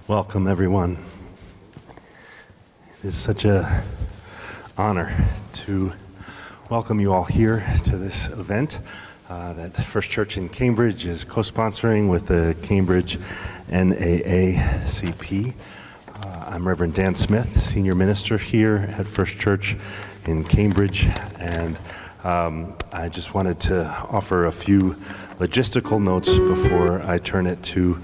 Welcome, everyone. It is such an honor to welcome you all here to this event that First Church in Cambridge is co-sponsoring with the Cambridge NAACP. I'm Reverend Dan Smith, Senior Minister here at First Church in Cambridge, and I just wanted to offer a few logistical notes before I turn it to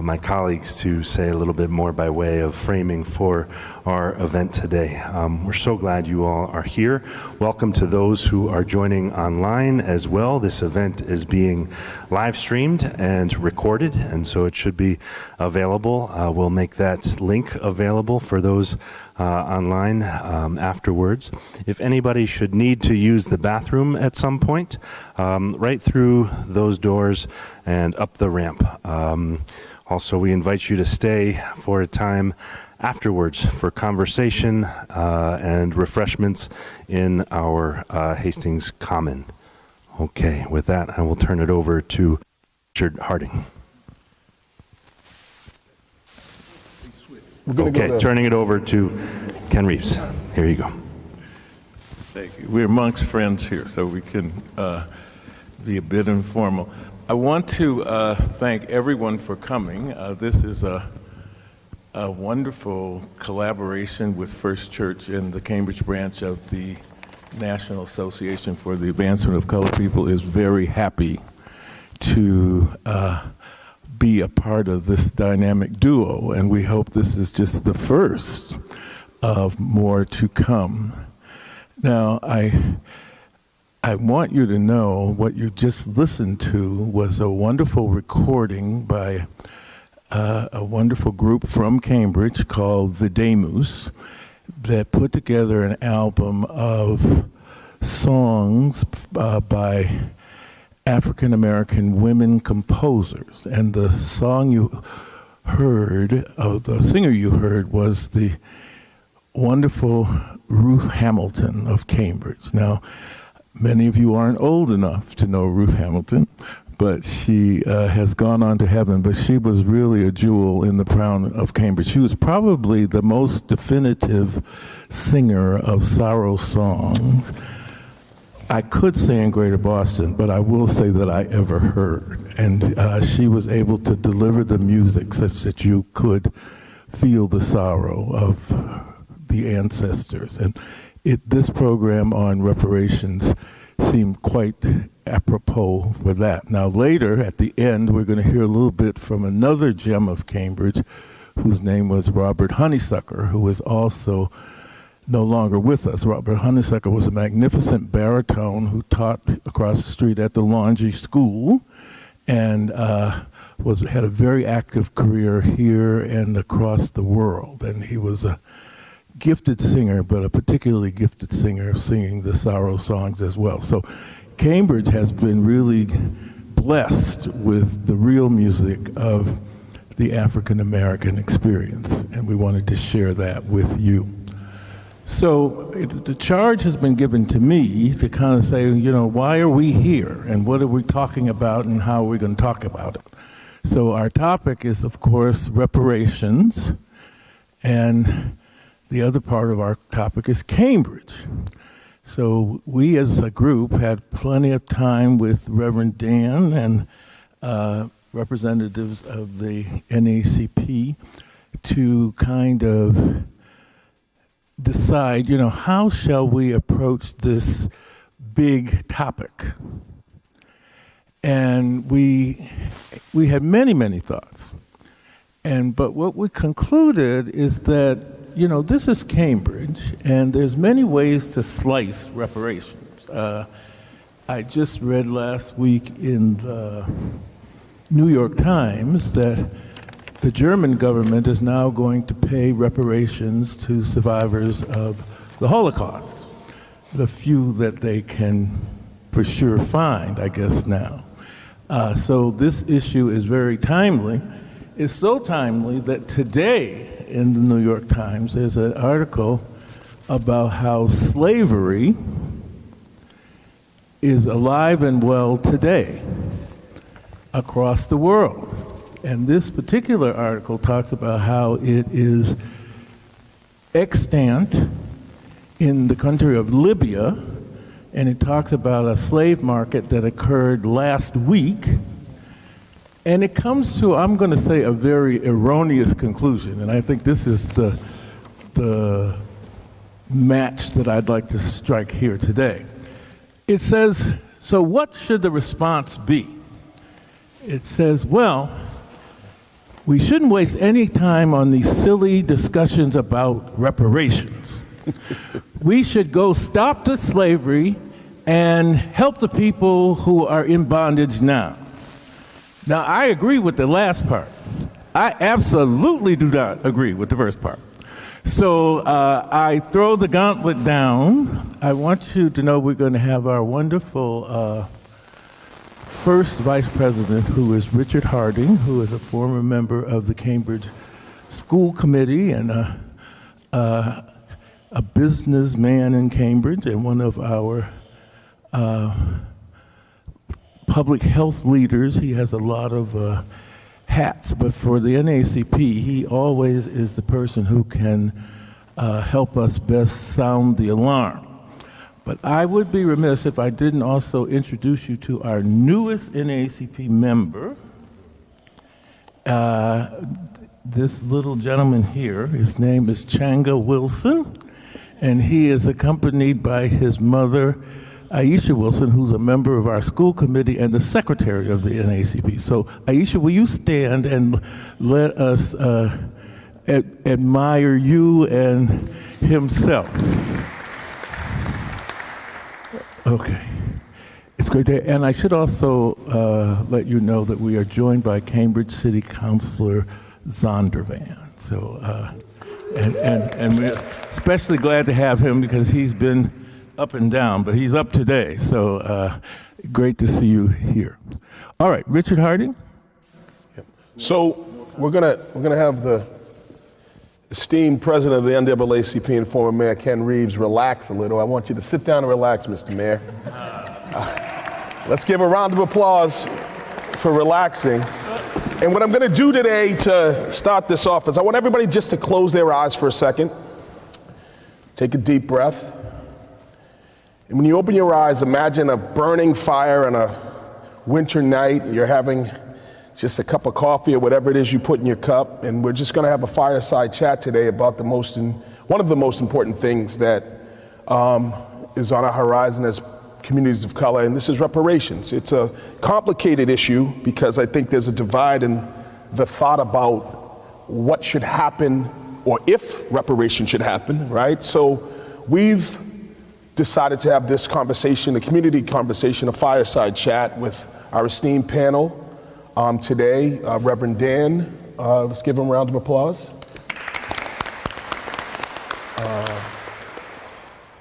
my colleagues to say a little bit more by way of framing for our event today. We're so glad you all are here. Welcome to those who are joining online as well. This event is being live streamed and recorded, and so it should be available. We'll make that link available for those online afterwards. If anybody should need to use the bathroom at some point, right through those doors and up the ramp. Also, we invite you to stay for a time afterwards for conversation and refreshments in our Hastings Common. Okay, with that, I will turn it over to Richard Harding. Okay, turning it over to Ken Reeves. Here you go. Thank you. We're amongst friends here, so we can be a bit informal. I want to thank everyone for coming. This is a wonderful collaboration with First Church and the Cambridge branch of the National Association for the Advancement of Colored People is very happy to be a part of this dynamic duo, and we hope this is just the first of more to come. Now, I want you to know what you just listened to was a wonderful recording by a wonderful group from Cambridge called Videmus that put together an album of songs by African-American women composers. And the song you heard, the singer you heard, was the wonderful Ruth Hamilton of Cambridge. Now, many of you aren't old enough to know Ruth Hamilton, but she has gone on to heaven, but she was really a jewel in the crown of Cambridge. She was probably the most definitive singer of sorrow songs I could say in Greater Boston, but I will say that I ever heard. And she was able to deliver the music such that you could feel the sorrow of the ancestors. And this program on reparations seemed quite apropos for that. Now later, at the end, we're going to hear a little bit from another gem of Cambridge, whose name was Robert Honeysucker, who is also no longer with us. Robert Honeysucker was a magnificent baritone who taught across the street at the Laundry School and had a very active career here and across the world. And he was a gifted singer, but a particularly gifted singer singing the sorrow songs as well. So Cambridge has been really blessed with the real music of the African American experience, and we wanted to share that with you. So the charge has been given to me to kind of say, why are we here and what are we talking about and how are we going to talk about it? So our topic is, of course, reparations, and the other part of our topic is Cambridge. So we as a group had plenty of time with Reverend Dan and representatives of the NAACP to kind of decide, how shall we approach this big topic? And we had many, many thoughts. But what we concluded is that, this is Cambridge, and there's many ways to slice reparations. I just read last week in the New York Times that the German government is now going to pay reparations to survivors of the Holocaust, the few that they can for sure find, I guess, now. So this issue is very timely. It's so timely that today in the New York Times there's an article about how slavery is alive and well today across the world. And this particular article talks about how it is extant in the country of Libya, and it talks about a slave market that occurred last week. And it comes to, I'm going to say, a very erroneous conclusion, and I think this is the match that I'd like to strike here today. It says, so what should the response be? It says, well, we shouldn't waste any time on these silly discussions about reparations. We should go stop the slavery and help the people who are in bondage now. Now, I agree with the last part. I absolutely do not agree with the first part. So I throw the gauntlet down. I want you to know we're going to have our wonderful first vice president, who is Richard Harding, who is a former member of the Cambridge School Committee and a businessman in Cambridge and one of our public health leaders. He has a lot of hats, but for the NAACP, he always is the person who can help us best sound the alarm. But I would be remiss if I didn't also introduce you to our newest NAACP member, this little gentleman here. His name is Changa Wilson, and he is accompanied by his mother, Aisha Wilson, who's a member of our school committee and the secretary of the NAACP. So, Aisha, will you stand and let us admire you and himself? Okay. It's great to, and I should also let you know that we are joined by Cambridge City Councilor Zondervan. So, and we're especially glad to have him because he's been up and down, but he's up today. So, great to see you here. All right, Richard Harding. So we're gonna have the esteemed president of the NAACP and former Mayor Ken Reeves relax a little. I want you to sit down and relax, Mr. Mayor. Let's give a round of applause for relaxing. And what I'm going to do today to start this off is I want everybody just to close their eyes for a second. Take a deep breath. And when you open your eyes, imagine a burning fire on a winter night. You're having just a cup of coffee or whatever it is you put in your cup. And we're just going to have a fireside chat today about one of the most important things that is on our horizon as communities of color, and this is reparations. It's a complicated issue because I think there's a divide in the thought about what should happen or if reparations should happen, right? So we've decided to have this conversation, a community conversation, a fireside chat with our esteemed panel today. Reverend Dan, let's give him a round of applause.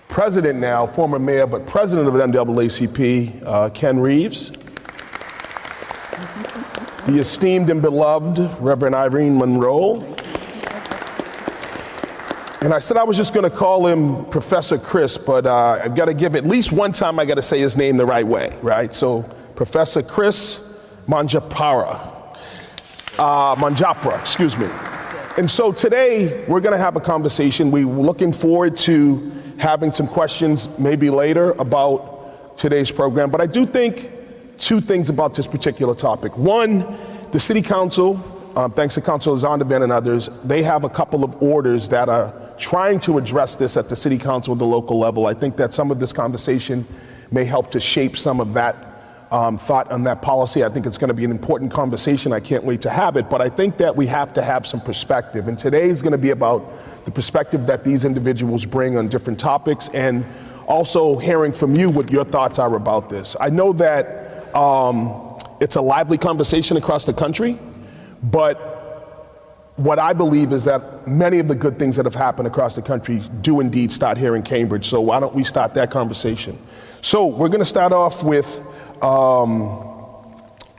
President now, former mayor, but president of the NAACP, Ken Reeves. The esteemed and beloved Reverend Irene Monroe. And I said I was just going to call him Professor Chris, but I've got to give at least one time I got to say his name the right way, right? So Professor Chris Manjapra, excuse me. And so today we're going to have a conversation. We're looking forward to having some questions maybe later about today's program. But I do think two things about this particular topic. One, the City Council, thanks to Councilor Zondervan and others, they have a couple of orders that are trying to address this at the City Council at the local level. I think that some of this conversation may help to shape some of that thought on that policy. I think it's going to be an important conversation. I can't wait to have it. But I think that we have to have some perspective. And today is going to be about the perspective that these individuals bring on different topics. And also hearing from you what your thoughts are about this. I know that it's a lively conversation across the country, but what I believe is that many of the good things that have happened across the country do indeed start here in Cambridge. So why don't we start that conversation? So we're going to start off with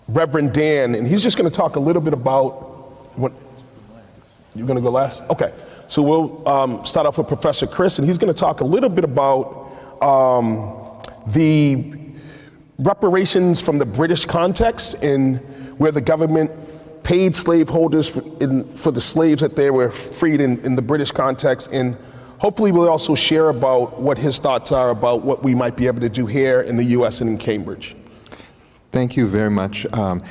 Reverend Dan, and he's just going to talk a little bit about what. You're going to go last? Okay. So we'll start off with Professor Chris, and he's going to talk a little bit about the reparations from the British context, in where the government paid slaveholders for the slaves that they were freed in the British context. And hopefully we'll also share about what his thoughts are about what we might be able to do here in the U.S. and in Cambridge. Thank you very much, and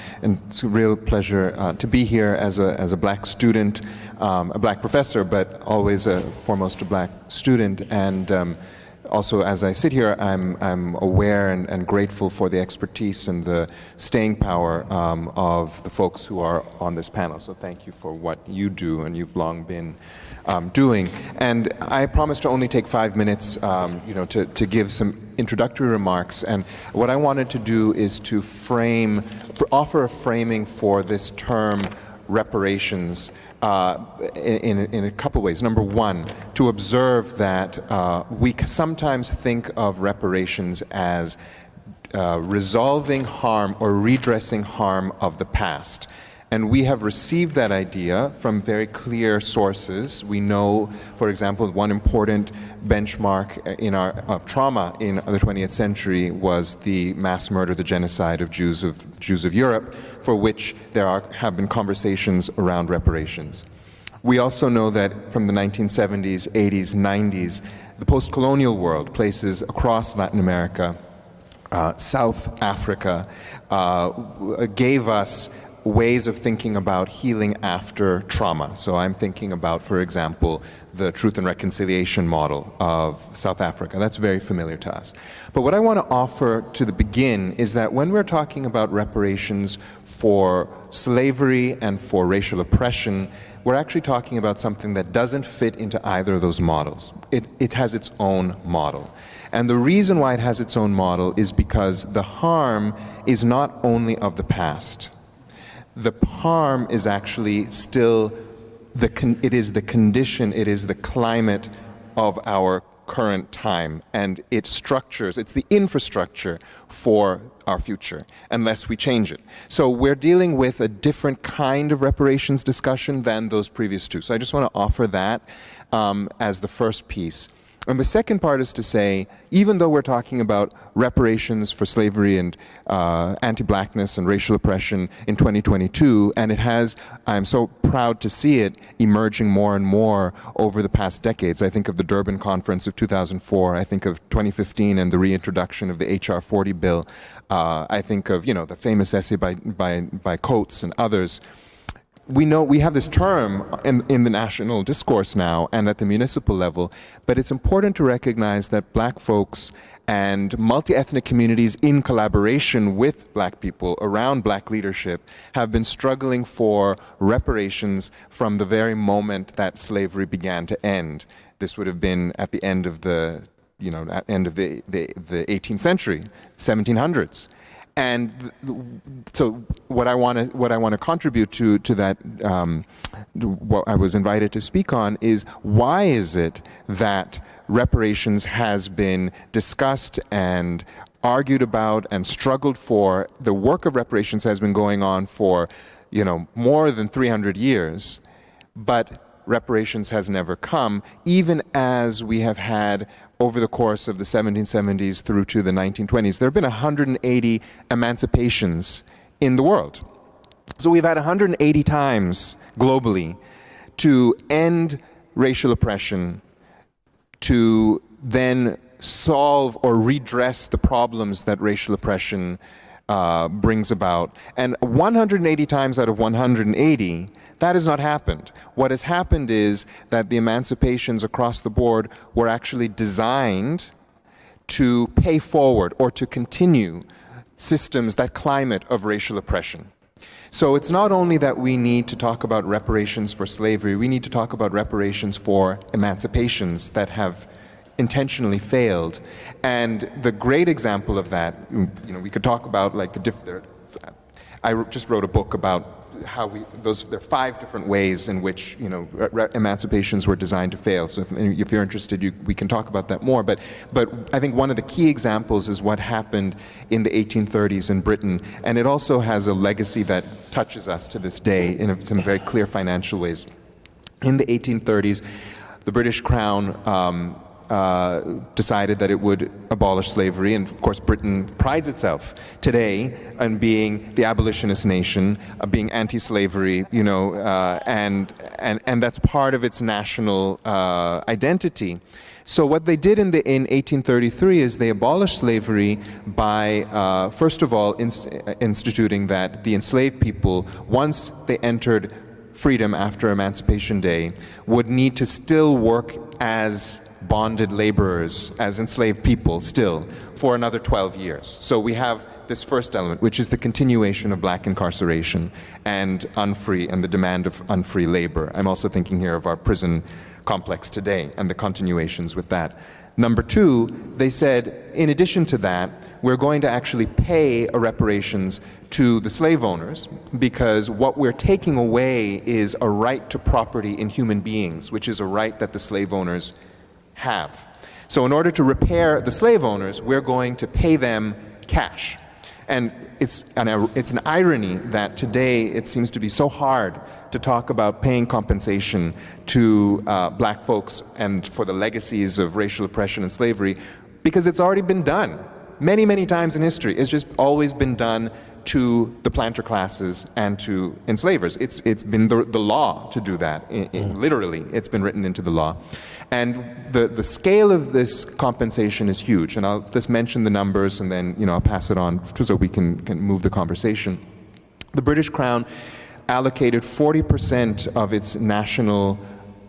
it's a real pleasure to be here as a black student, a black professor, but always foremost a black student. And also, as I sit here, I'm aware and grateful for the expertise and the staying power of the folks who are on this panel. So thank you for what you do and you've long been doing. And I promise to only take 5 minutes, to give some introductory remarks. And what I wanted to do is to offer a framing for this term reparations in a couple ways. Number one, to observe that we sometimes think of reparations as resolving harm or redressing harm of the past. And we have received that idea from very clear sources. We know, for example, one important benchmark in our trauma in the 20th century was the mass murder, the genocide of Jews of Europe, for which there have been conversations around reparations. We also know that from the 1970s, 80s, 90s, the post-colonial world, places across Latin America, South Africa, gave us ways of thinking about healing after trauma. So I'm thinking about, for example, the Truth and Reconciliation model of South Africa. That's very familiar to us. But what I want to offer to the begin is that when we're talking about reparations for slavery and for racial oppression, we're actually talking about something that doesn't fit into either of those models. It has its own model. And the reason why it has its own model is because the harm is not only of the past. The harm is actually still, it is the condition, it is the climate of our current time, and it's the infrastructure for our future, unless we change it. So we're dealing with a different kind of reparations discussion than those previous two. So I just want to offer that as the first piece. And the second part is to say, even though we're talking about reparations for slavery and anti-blackness and racial oppression in 2022, and I'm so proud to see it emerging more and more over the past decades. I think of the Durban Conference of 2004, I think of 2015 and the reintroduction of the HR 40 bill, I think of, the famous essay by Coates and others. We know we have this term in the national discourse now and at the municipal level, but it's important to recognize that black folks and multi-ethnic communities in collaboration with black people around black leadership have been struggling for reparations from the very moment that slavery began to end. This would have been at the end of the 18th century, 1700s. And so what I want to contribute to that, what I was invited to speak on, is why is it that reparations has been discussed and argued about and struggled for? The work of reparations has been going on for, more than 300 years, but reparations has never come, even as we have had over the course of the 1770s through to the 1920s. There have been 180 emancipations in the world. So we've had 180 times globally to end racial oppression, to then solve or redress the problems that racial oppression brings about. And 180 times out of 180, that has not happened. What has happened is that the emancipations across the board were actually designed to pay forward or to continue systems, that climate of racial oppression. So it's not only that we need to talk about reparations for slavery, we need to talk about reparations for emancipations that have intentionally failed. And the great example of that, we could talk about like I just wrote a book about how there are 5 different ways in which emancipations were designed to fail. So if you're interested, we can talk about that more. But I think one of the key examples is what happened in the 1830s in Britain, and it also has a legacy that touches us to this day in some very clear financial ways. In the 1830s, the British Crown decided that it would abolish slavery, and of course Britain prides itself today on being the abolitionist nation, being anti-slavery, and that's part of its national identity. So what they did in 1833 is they abolished slavery by, first of all, instituting that the enslaved people, once they entered freedom after Emancipation Day, would need to still work as bonded laborers, as enslaved people still, for another 12 years. So we have this first element, which is the continuation of black incarceration and the demand of unfree labor. I'm also thinking here of our prison complex today and the continuations with that. Number 2, they said, in addition to that, we're going to actually pay a reparations to the slave owners, because what we're taking away is a right to property in human beings, which is a right that the slave owners have. So in order to repair the slave owners, we're going to pay them cash. And it's an irony that today it seems to be so hard to talk about paying compensation to black folks and for the legacies of racial oppression and slavery, because it's already been done many, many times in history. It's just always been done to the planter classes and to enslavers. It's been the law to do that. Literally, it's been written into the law. And the scale of this compensation is huge. And I'll just mention the numbers, and then I'll pass it on so we can move the conversation. The British Crown allocated 40% of its national.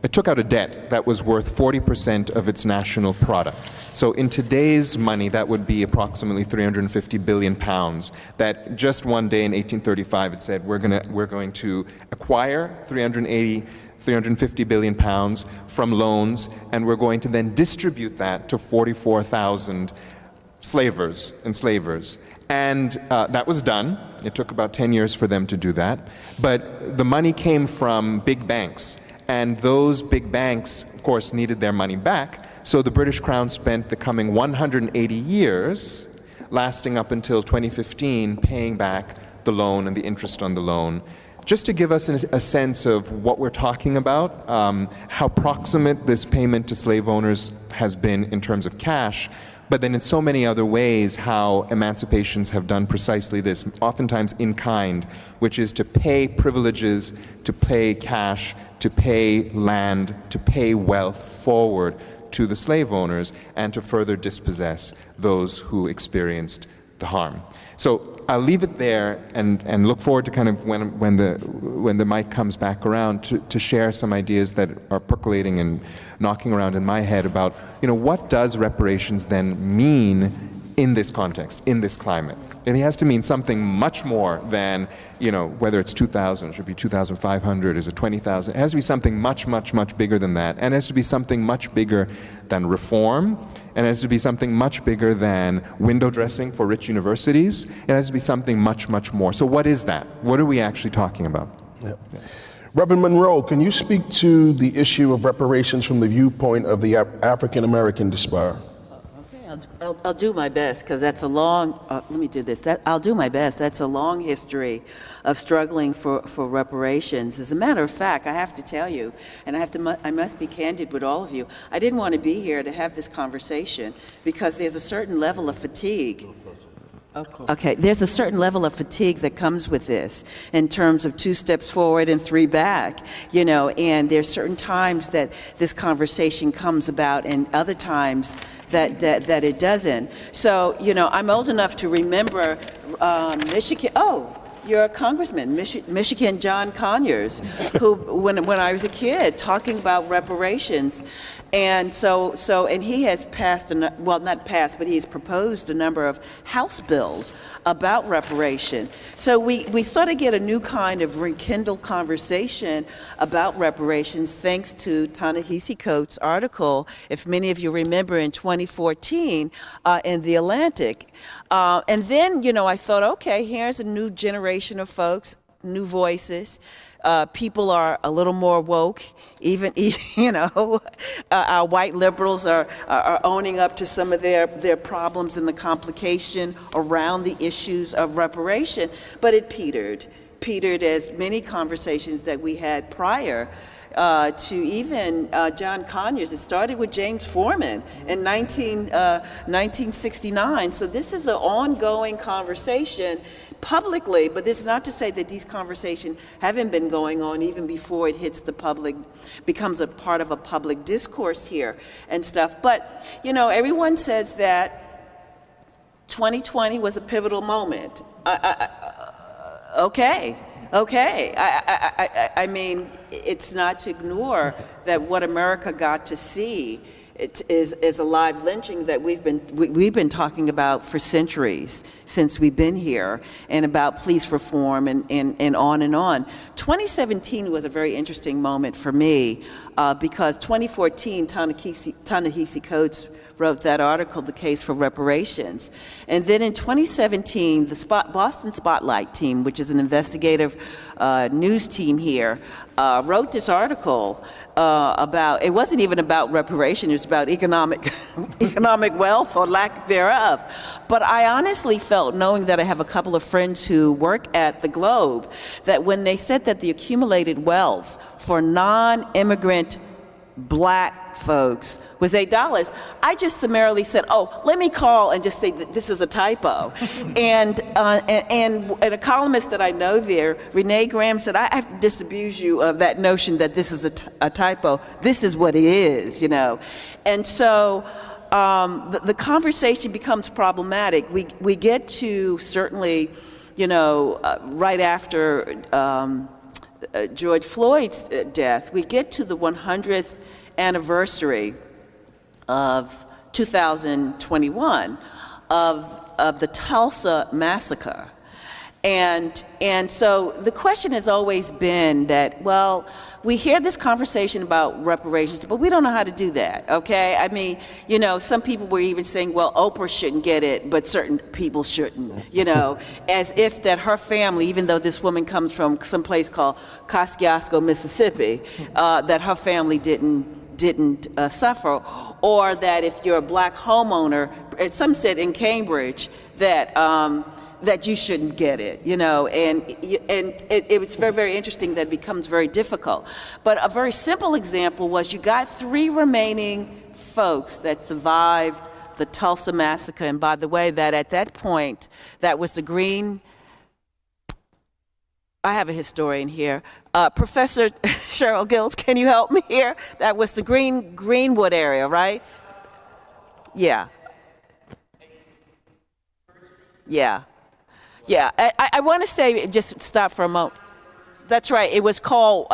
It took out a debt that was worth 40% of its national product. So in today's money, that would be approximately 350 billion pounds. That just one day in 1835, it said we're going to acquire 350 billion pounds from loans, and we're going to then distribute that to 44,000 enslavers. And that was done. It took about 10 years for them to do that. But the money came from big banks. And those big banks, of course, needed their money back. So the British Crown spent the coming 180 years, lasting up until 2015, paying back the loan and the interest on the loan. Just to give us a sense of what we're talking about, how proximate this payment to slave owners has been in terms of cash, but then in so many other ways how emancipations have done precisely this, oftentimes in kind, which is to pay privileges, to pay cash, to pay land, to pay wealth forward to the slave owners, and to further dispossess those who experienced the harm. So I'll leave it there and look forward to kind of when the mic comes back around to share some ideas that are percolating and knocking around in my head about, what does reparations then mean in this context, in this climate? And it has to mean something much more than, whether it's 2,000, it should be 2,500, is it 20,000? It has to be something much, much, much bigger than that. And it has to be something much bigger than reform. And it has to be something much bigger than window dressing for rich universities. It has to be something much, much more. So what is that? What are we actually talking about? Yeah. Reverend Monroe, can you speak to the issue of reparations from the viewpoint of the African-American diaspora? I'll do my best, because that's a long, let me do this. I'll do my best. That's a long history of struggling for reparations. As a matter of fact, I have to tell you, and I must be candid with all of you, I didn't want to be here to have this conversation because there's a certain level of fatigue. Okay, there's a certain level of fatigue that comes with this in terms of 2 steps forward and 3 back, and there's certain times that this conversation comes about and other times that it doesn't. So, I'm old enough to remember Michigan. Oh, your congressman, Michigan John Conyers, who, when I was a kid, talking about reparations. And and he has passed, well, not passed, but he's proposed a number of House bills about reparation. So we sort of get a new kind of rekindled conversation about reparations thanks to Ta-Nehisi Coates' article, if many of you remember, in 2014 in The Atlantic. And then, I thought, okay, here's a new generation of folks, new voices. People are a little more woke. Even, our white liberals are owning up to some of their problems and the complication around the issues of reparation. But it petered as many conversations that we had prior to even John Conyers. It started with James Foreman in 1969. So this is an ongoing conversation publicly, but this is not to say that these conversations haven't been going on even before it hits the public, becomes a part of a public discourse here and stuff. But, everyone says that 2020 was a pivotal moment. Okay. I mean, it's not to ignore that what America got to see is a live lynching that we've been talking about for centuries since we've been here, and about police reform and on and on. 2017 was a very interesting moment for me because 2014, Ta-Nehisi Coates wrote that article, The Case for Reparations. And then in 2017, the Boston Spotlight team, which is an investigative news team here, wrote this article about, it wasn't even about reparation, it was about economic wealth or lack thereof. But I honestly felt, knowing that I have a couple of friends who work at the Globe, that when they said that the accumulated wealth for non-immigrant Black folks was $8, I just summarily said, let me call and just say that this is a typo. and a columnist that I know there, Renee Graham, said, I have to disabuse you of that notion that this is a typo. This is what it is, And so the conversation becomes problematic. We get to certainly, right after George Floyd's death, we get to the 100th anniversary of 2021 of the Tulsa massacre. And so the question has always been that, well, we hear this conversation about reparations, but we don't know how to do that, okay? I mean, some people were even saying, well, Oprah shouldn't get it, but certain people shouldn't, as if that her family, even though this woman comes from some place called Kosciuszko, Mississippi, that her family didn't suffer, or that if you're a Black homeowner, some said in Cambridge that you shouldn't get it, and it was very, very interesting that it becomes very difficult. But a very simple example was you got 3 remaining folks that survived the Tulsa massacre, and by the way, that at that point, that was the Green, I have a historian here, Professor Cheryl Gills, can you help me here? That was the Greenwood area, right? Yeah. I want to say, just stop for a moment. That's right. It was called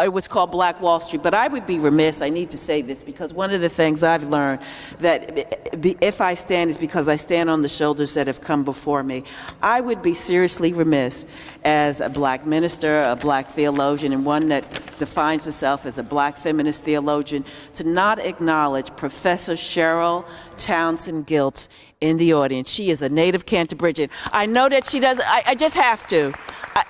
Black Wall Street. But I would be remiss. I need to say this because one of the things I've learned that if I stand is because I stand on the shoulders that have come before me. I would be seriously remiss as a Black minister, a Black theologian, and one that defines herself as a Black feminist theologian, to not acknowledge Professor Cheryl Townsend Giltz in the audience. She is a native Cantabrigian. I know that she does. I just have to.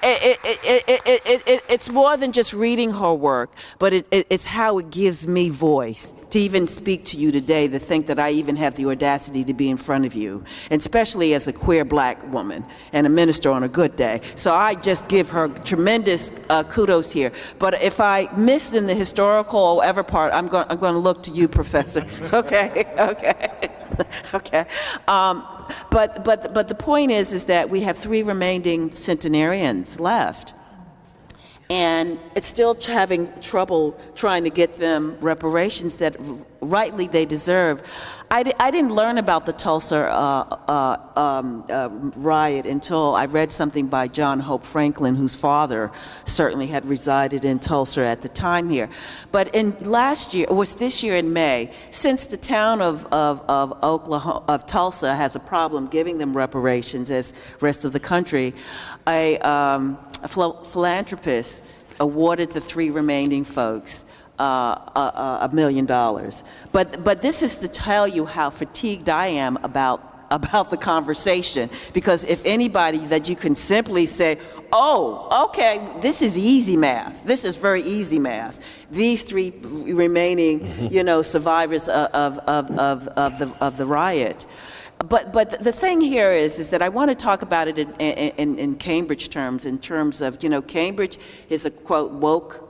It's more than just reading her work, but it's how it gives me voice to even speak to you today, to think that I even have the audacity to be in front of you, and especially as a queer Black woman and a minister on a good day. So I just give her tremendous kudos here. But if I missed in the historical or whatever part, I'm going to look to you, Professor. Okay. But the point is that we have 3 remaining centenarians left. And it's still having trouble trying to get them reparations that rightly they deserve. I didn't learn about the Tulsa riot until I read something by John Hope Franklin, whose father certainly had resided in Tulsa at the time here. But this year in May, since the town of Tulsa has a problem giving them reparations as rest of the country, a philanthropist awarded the 3 remaining folks $1 million. But this is to tell you how fatigued I am about the conversation, because if anybody that you can simply say, oh, okay, this is easy math. This is very easy math. These 3 remaining, survivors of the riot. But the thing here is that I want to talk about it in Cambridge terms, in terms of, Cambridge is a, quote, woke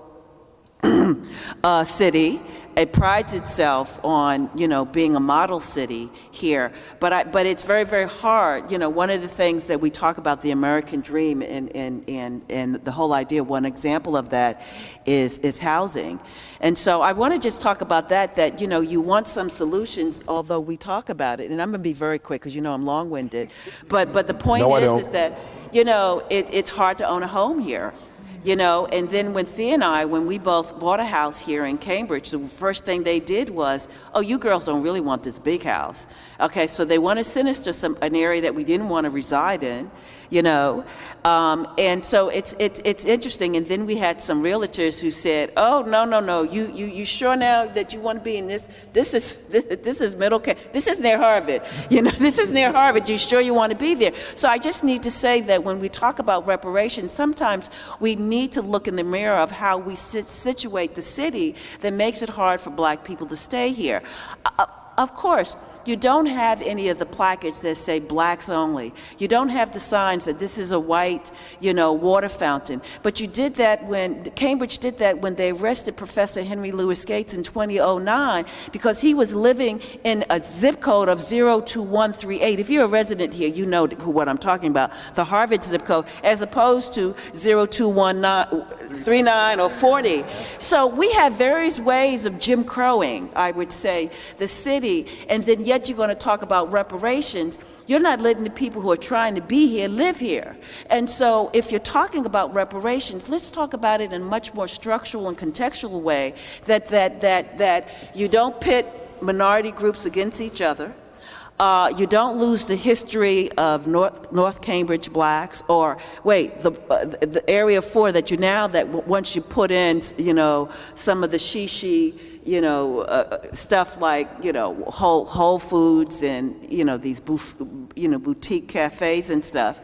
city. It prides itself on, being a model city here. But it's very, very hard. One of the things that we talk about, the American dream, and the whole idea, one example of that is housing. And so I want to just talk about that, you want some solutions, although we talk about it. And I'm going to be very quick because, I'm long-winded. But the point is that, it's hard to own a home here. And then when Thea and I, when we both bought a house here in Cambridge, the first thing they did was, oh, you girls don't really want this big house. Okay, so they want to send us to an area that we didn't want to reside in, and so it's interesting. And then we had some realtors who said, oh, no, you sure now that you want to be in this? This is middle, this is near Harvard. This is near Harvard. You sure you want to be there? So I just need to say that when we talk about reparations, sometimes we need to look in the mirror of how we situate the city that makes it hard for Black people to stay here. Of course, you don't have any of the placards that say blacks only. You don't have the signs that this is a white, water fountain. But you did that Cambridge did that when they arrested Professor Henry Louis Gates in 2009, because he was living in a zip code of 02138. If you're a resident here, you know what I'm talking about, the Harvard zip code, as opposed to 02139 or 40. So we have various ways of Jim Crowing, I would say, the city, and then yet you're going to talk about reparations. You're not letting the people who are trying to be here live here. And so if you're talking about reparations, let's talk about it in a much more structural and contextual way, that you don't pit minority groups against each other. You don't lose the history of North Cambridge blacks, or the area 4 that once you put in, some of the stuff like, Whole Foods and, these boutique cafes and stuff.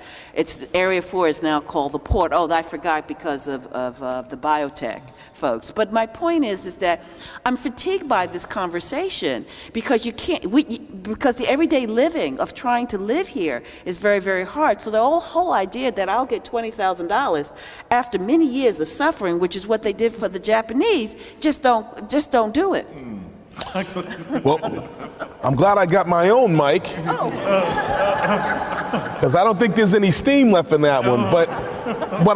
Area 4 is now called the Port. Oh, I forgot because of the biotech folks. But my point is that I'm fatigued by this conversation, because because the everyday living of trying to live here is very, very hard. So the whole idea that I'll get $20,000 after many years of suffering, which is what they did for the Japanese, just don't do it. Well, I'm glad I got my own mic, because I don't think there's any steam left in that one. But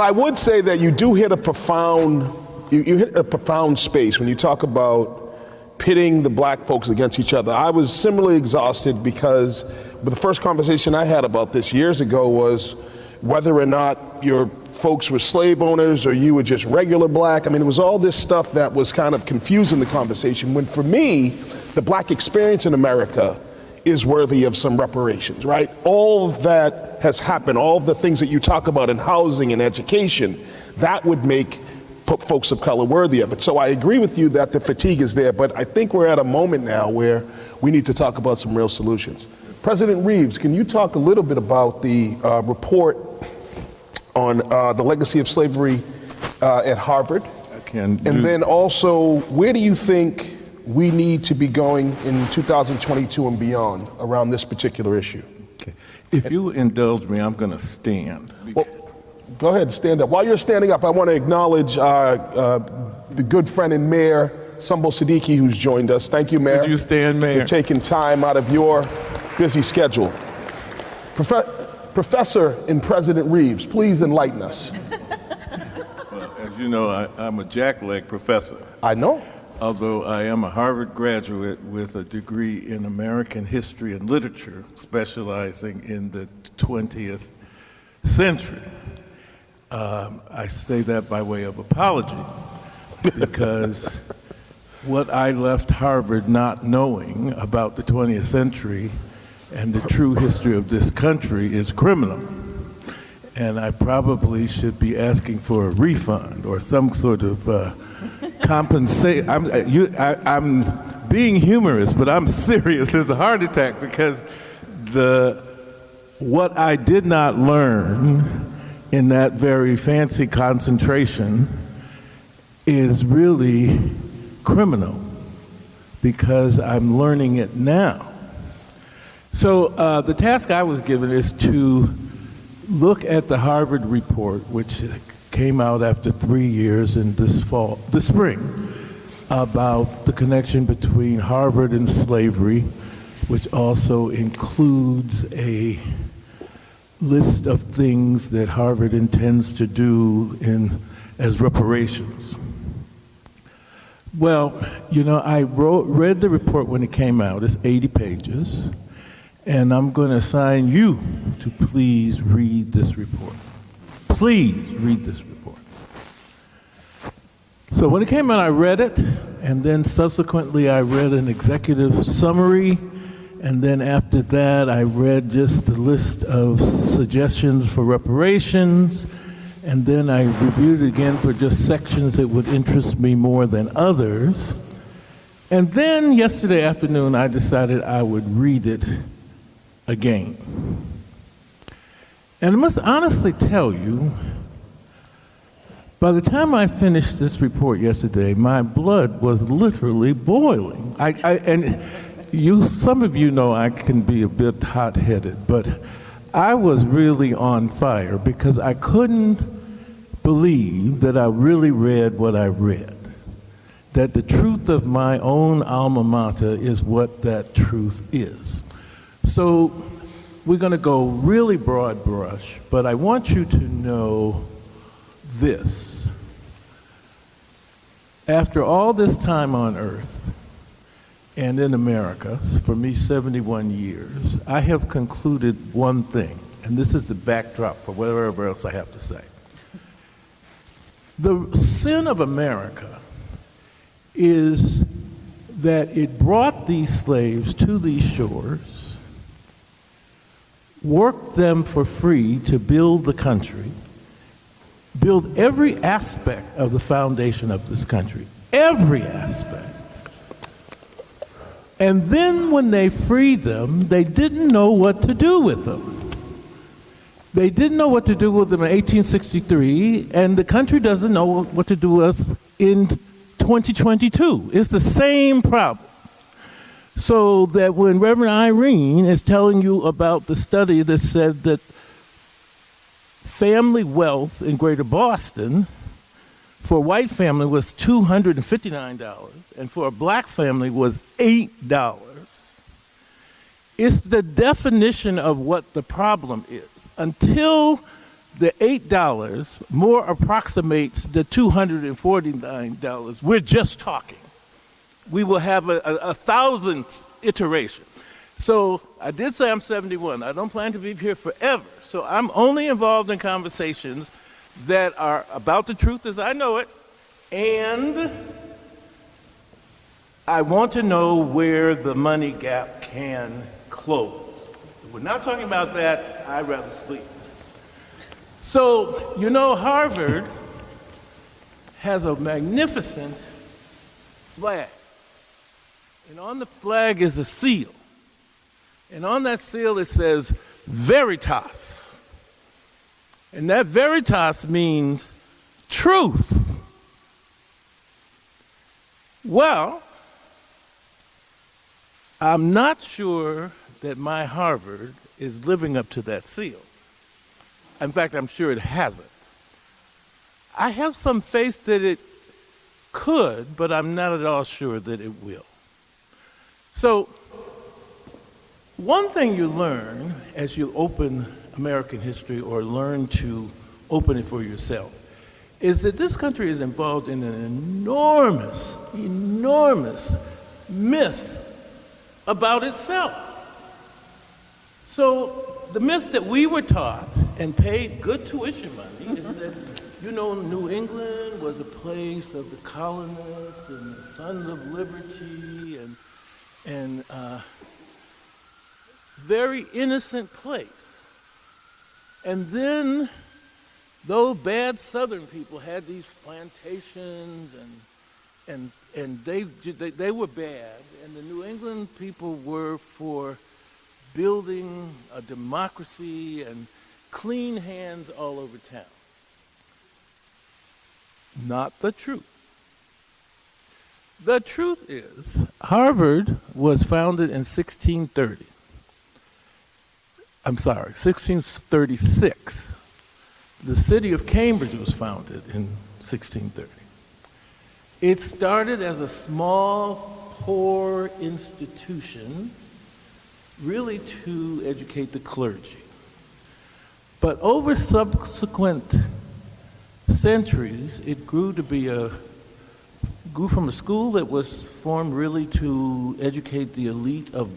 I would say that you do hit a profound space when you talk about pitting the Black folks against each other. I was similarly exhausted, because the first conversation I had about this years ago was whether or not your folks were slave owners or you were just regular Black. I mean, it was all this stuff that was kind of confusing the conversation, when for me, the Black experience in America is worthy of some reparations, right? All of that has happened, all of the things that you talk about in housing and education, that would make folks of color worthy of it. So I agree with you that the fatigue is there, but I think we're at a moment now where we need to talk about some real solutions. President Reeves, can you talk a little bit about the report on the legacy of slavery at Harvard? I can. And then also, where do you think we need to be going in 2022 and beyond around this particular issue? Okay. If you indulge me, I'm going to stand. Well, go ahead, stand up. While you're standing up, I want to acknowledge the good friend and Mayor, Sumbo Siddiqui, who's joined us. Thank you, Mayor. Would you stand, Mayor? For taking time out of your busy schedule. Professor and President Reeves, please enlighten us. Well, as you know, I'm a jackleg professor. I know. although I am a Harvard graduate with a degree in American history and literature, specializing in the 20th century. I say that by way of apology, because what I left Harvard not knowing about the 20th century and the true history of this country is criminal. And I probably should be asking for a refund or some sort of compensation. I'm being humorous, but I'm serious. It's a heart attack, because what I did not learn in that very fancy concentration is really criminal, because I'm learning it now. So the task I was given is to look at the Harvard report, which came out after 3 years in this spring, about the connection between Harvard and slavery, which also includes a list of things that Harvard intends to do as reparations. Well, I read the report when it came out. It's 80 pages. And I'm going to assign you to please read this report. Please read this report. So when it came out, I read it, and then subsequently I read an executive summary, and then after that I read just the list of suggestions for reparations, and then I reviewed it again for just sections that would interest me more than others. And then yesterday afternoon I decided I would read it again. And I must honestly tell you, by the time I finished this report yesterday, my blood was literally boiling. Some of you know I can be a bit hot-headed, but I was really on fire, because I couldn't believe that I really read what I read, that the truth of my own alma mater is what that truth is. So we're going to go really broad brush, but I want you to know this. After all this time on earth and in America, for me 71 years, I have concluded one thing, and this is the backdrop for whatever else I have to say. The sin of America is that it brought these slaves to these shores, worked them for free to build the country, build every aspect of the foundation of this country, every aspect. And then when they freed them, they didn't know what to do with them. They didn't know what to do with them in 1863, and the country doesn't know what to do with us in 2022. It's the same problem. So that when Reverend Irene is telling you about the study that said that family wealth in Greater Boston for a white family was $259, and for a black family was $8. It's the definition of what the problem is. Until the $8 more approximates the $249, we're just talking. We will have a 1,000th iteration. So I did say I'm 71. I don't plan to be here forever. So I'm only involved in conversations that are about the truth as I know it, and I want to know where the money gap can close. If we're not talking about that, I'd rather sleep. So, Harvard has a magnificent flag. And on the flag is a seal. And on that seal it says Veritas. And that Veritas means truth. Well, I'm not sure that my Harvard is living up to that seal. In fact, I'm sure it hasn't. I have some faith that it could, but I'm not at all sure that it will. So, one thing you learn as you open American history or learn to open it for yourself is that this country is involved in an enormous, enormous myth about itself. So the myth that we were taught and paid good tuition money is that, New England was a place of the colonists and the Sons of Liberty and very innocent place. And then those bad Southern people had these plantations and they were bad, and the New England people were for building a democracy and clean hands all over town. Not the truth. The truth is, Harvard was founded in 1636. The city of Cambridge was founded in 1630. It started as a small, poor institution, really to educate the clergy. But over subsequent centuries, it grew from a school that was formed really to educate the elite of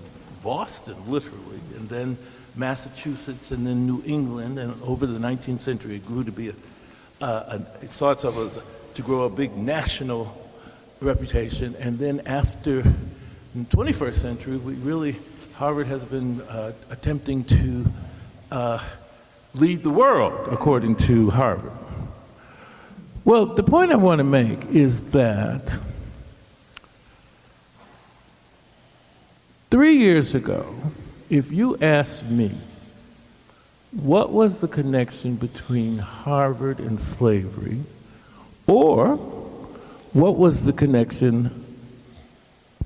Boston, literally, and then Massachusetts, and then New England, and over the 19th century, it grew to be it starts off as to grow a big national reputation, and then after in the 21st century, Harvard has been attempting to lead the world, according to Harvard. Well, the point I want to make is that 3 years ago, if you asked me what was the connection between Harvard and slavery, or what was the connection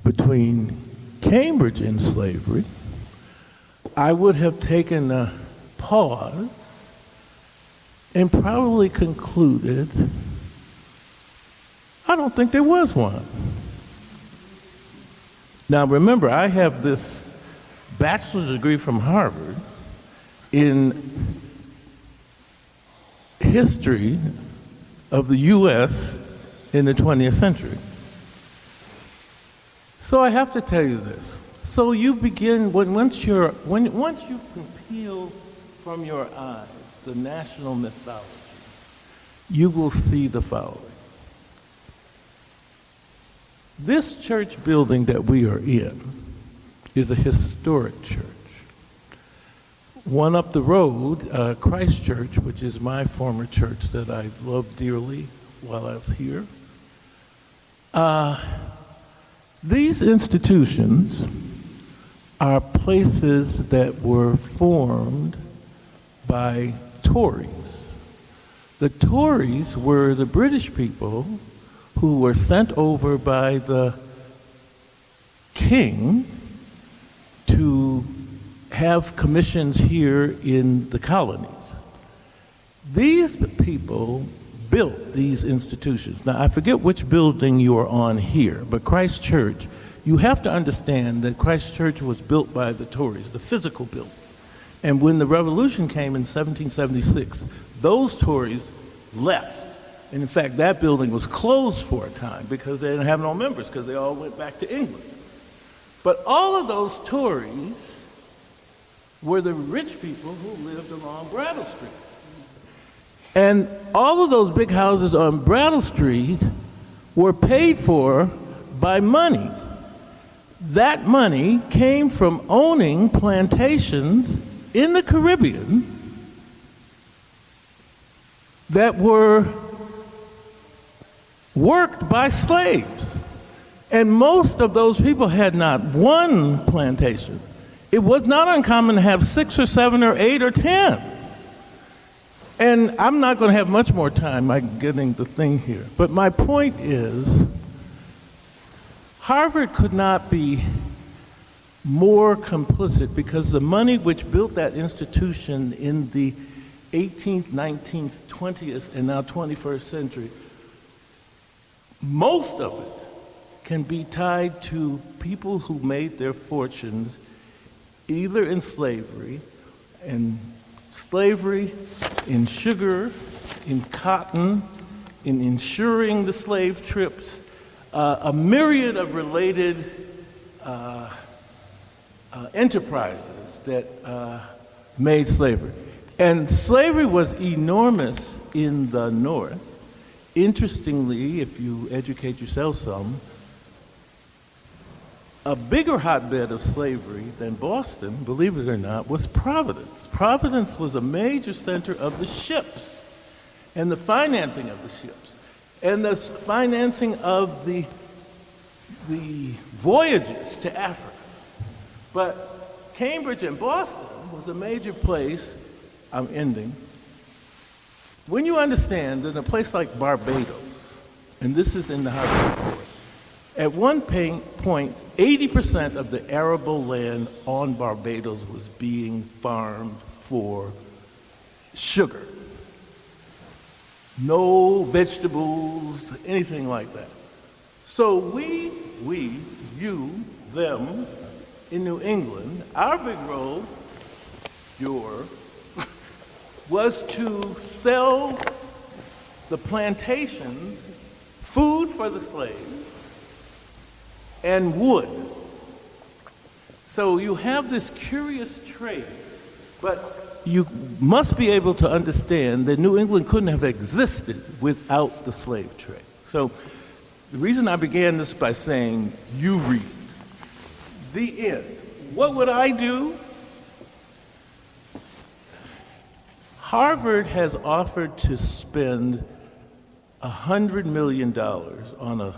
between Cambridge and slavery, I would have taken a pause and probably concluded, I don't think there was one. Now remember, I have this bachelor's degree from Harvard in history of the U.S. in the 20th century. So I have to tell you this. So you begin, once you can peel from your eyes the national mythology, you will see the following. This church building that we are in is a historic church. One up the road, Christ Church, which is my former church that I loved dearly while I was here. These institutions are places that were formed by Tories. The Tories were the British people who were sent over by the king to have commissions here in the colonies. These people built these institutions. Now, I forget which building you are on here, but Christ Church, you have to understand that Christ Church was built by the Tories, the physical building. And when the revolution came in 1776, those Tories left. And in fact, that building was closed for a time because they didn't have no members, because they all went back to England. But all of those Tories were the rich people who lived along Brattle Street. And all of those big houses on Brattle Street were paid for by money. That money came from owning plantations in the Caribbean that were worked by slaves. And most of those people had not one plantation. It was not uncommon to have 6 or 7 or 8 or 10. And I'm not going to have much more time. I'm getting the thing here. But my point is, Harvard could not be more complicit, because the money which built that institution in the 18th, 19th, 20th, and now 21st century, most of it can be tied to people who made their fortunes either in slavery, in sugar, in cotton, in insuring the slave trips, a myriad of related enterprises that made slavery. And slavery was enormous in the North. Interestingly, if you educate yourself some, a bigger hotbed of slavery than Boston, believe it or not, was Providence. Providence was a major center of the ships and the financing of the ships and the financing of the voyages to Africa. But Cambridge and Boston was a major place. I'm ending. When you understand that a place like Barbados, and this is in the Harvard Report, at one point, 80% of the arable land on Barbados was being farmed for sugar. No vegetables, anything like that. So we, you, them, in New England, our big role, was to sell the plantations food for the slaves and wood. So you have this curious trade, but you must be able to understand that New England couldn't have existed without the slave trade. So the reason I began this by saying, you read. The end. What would I do? Harvard has offered to spend $100 million on a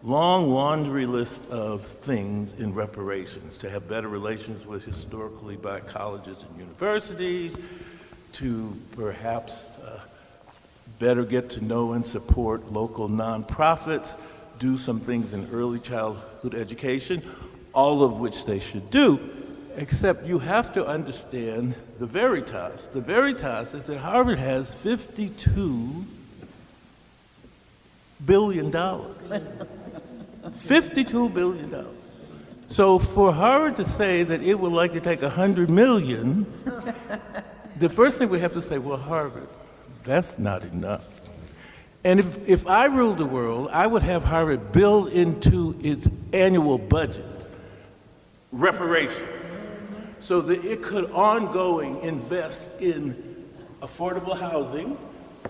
long laundry list of things in reparations, to have better relations with historically black colleges and universities, to perhaps better get to know and support local nonprofits, do some things in early childhood education, all of which they should do, except you have to understand the veritas. The veritas is that Harvard has $52 billion. $52 billion. So for Harvard to say that it would like to take $100 million, the first thing we have to say, well, Harvard, that's not enough. And if I ruled the world, I would have Harvard build into its annual budget reparations so that it could ongoing invest in affordable housing,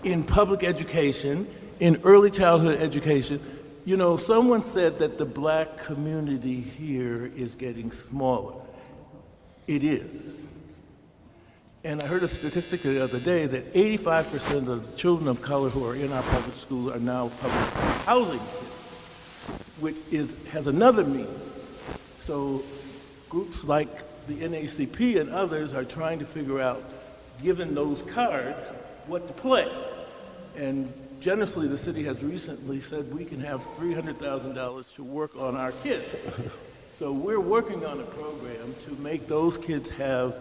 in public education, in early childhood education. You know, someone said that the black community here is getting smaller. It is. And I heard a statistic the other day that 85% of the children of color who are in our public schools are now public housing kids, which has another meaning. So groups like the NAACP and others are trying to figure out, given those cards, what to play. And generously, the city has recently said we can have $300,000 to work on our kids. So we're working on a program to make those kids have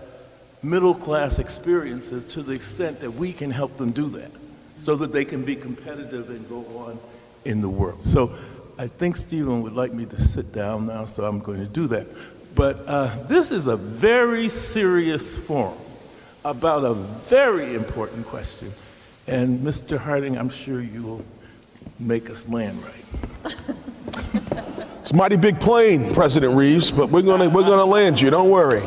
middle-class experiences to the extent that we can help them do that, so that they can be competitive and go on in the world. So I think Stephen would like me to sit down now, so I'm going to do that. But this is a very serious forum about a very important question. And Mr. Harding, I'm sure you will make us land right. It's a mighty big plane, President Reeves, but we're gonna land you, don't worry.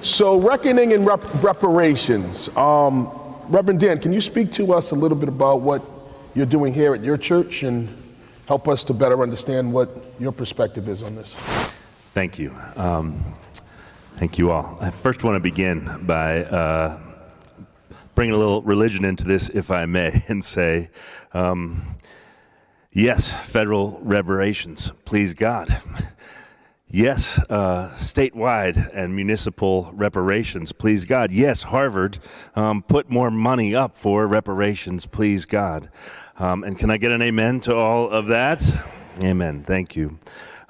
So reckoning and reparations. Reverend Dan, can you speak to us a little bit about what you're doing here at your church and help us to better understand what your perspective is on this? Thank you. Thank you all. I first want to begin by bringing a little religion into this, if I may, and say, yes, federal reparations, please God. Yes, statewide and municipal reparations, please God. Yes, Harvard, put more money up for reparations, please God. And can I get an amen to all of that? Amen. Thank you.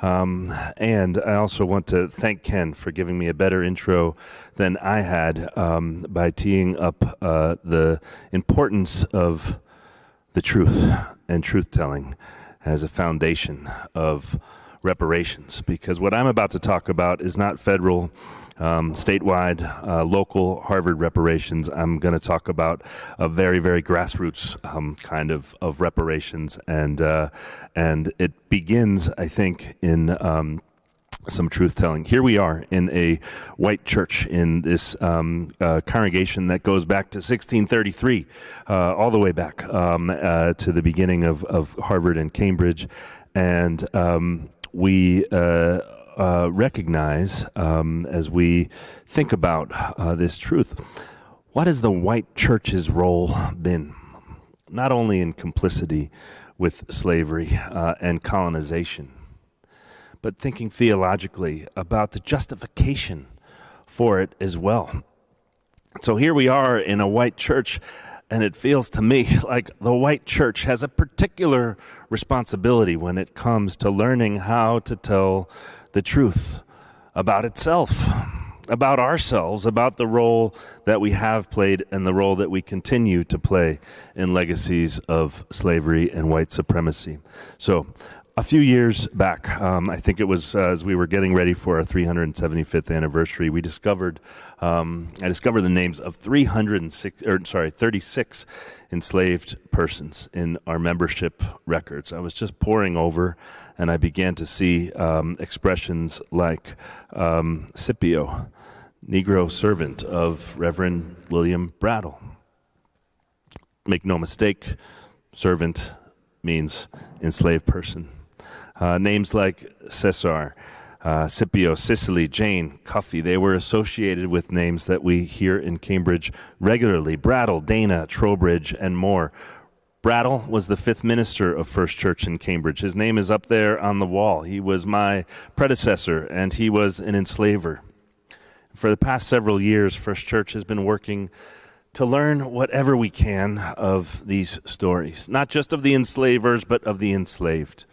And I also want to thank Ken for giving me a better intro than I had by teeing up the importance of the truth and truth-telling as a foundation of reparations, because what I'm about to talk about is not federal, statewide, local Harvard reparations. I'm going to talk about a very, very grassroots kind of reparations, and it begins, I think, in some truth-telling. Here we are in a white church in this congregation that goes back to 1633, all the way back to the beginning of Harvard and Cambridge, and we recognize, as we think about this truth, what has the white church's role been? Not only in complicity with slavery and colonization, but thinking theologically about the justification for it as well. So here we are in a white church, and it feels to me like the white church has a particular responsibility when it comes to learning how to tell the truth about itself, about ourselves, about the role that we have played and the role that we continue to play in legacies of slavery and white supremacy. So a few years back, I think it was as we were getting ready for our 375th anniversary, I discovered the names of 36 enslaved persons in our membership records. I was just poring over, and I began to see expressions like Scipio, Negro servant of Reverend William Brattle. Make no mistake, servant means enslaved person. Names like Cesar, Scipio, Sicily, Jane, Cuffy, they were associated with names that we hear in Cambridge regularly: Brattle, Dana, Trowbridge, and more. Brattle was the fifth minister of First Church in Cambridge. His name is up there on the wall. He was my predecessor, and he was an enslaver. For the past several years, First Church has been working to learn whatever we can of these stories, not just of the enslavers, but of the enslaved,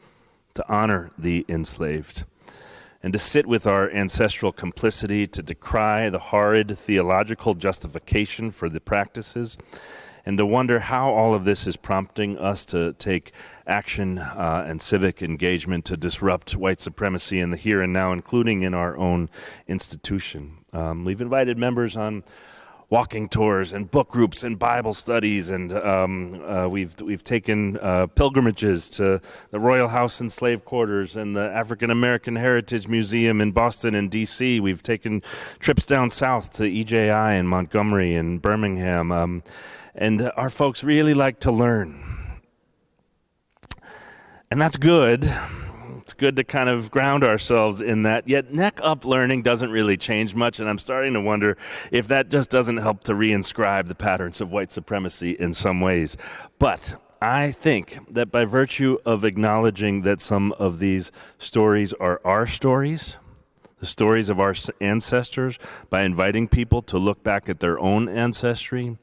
to honor the enslaved, and to sit with our ancestral complicity, to decry the horrid theological justification for the practices, and to wonder how all of this is prompting us to take action and civic engagement to disrupt white supremacy in the here and now, including in our own institution. We've invited members on walking tours and book groups and Bible studies, and we've taken pilgrimages to the Royal House and Slave Quarters and the African American Heritage Museum in Boston and D.C. We've taken trips down south to EJI in Montgomery and Birmingham, and our folks really like to learn. And that's good. It's good to kind of ground ourselves in that, yet neck up learning doesn't really change much, and I'm starting to wonder if that just doesn't help to reinscribe the patterns of white supremacy in some ways. But I think that by virtue of acknowledging that some of these stories are our stories, the stories of our ancestors, by inviting people to look back at their own ancestry,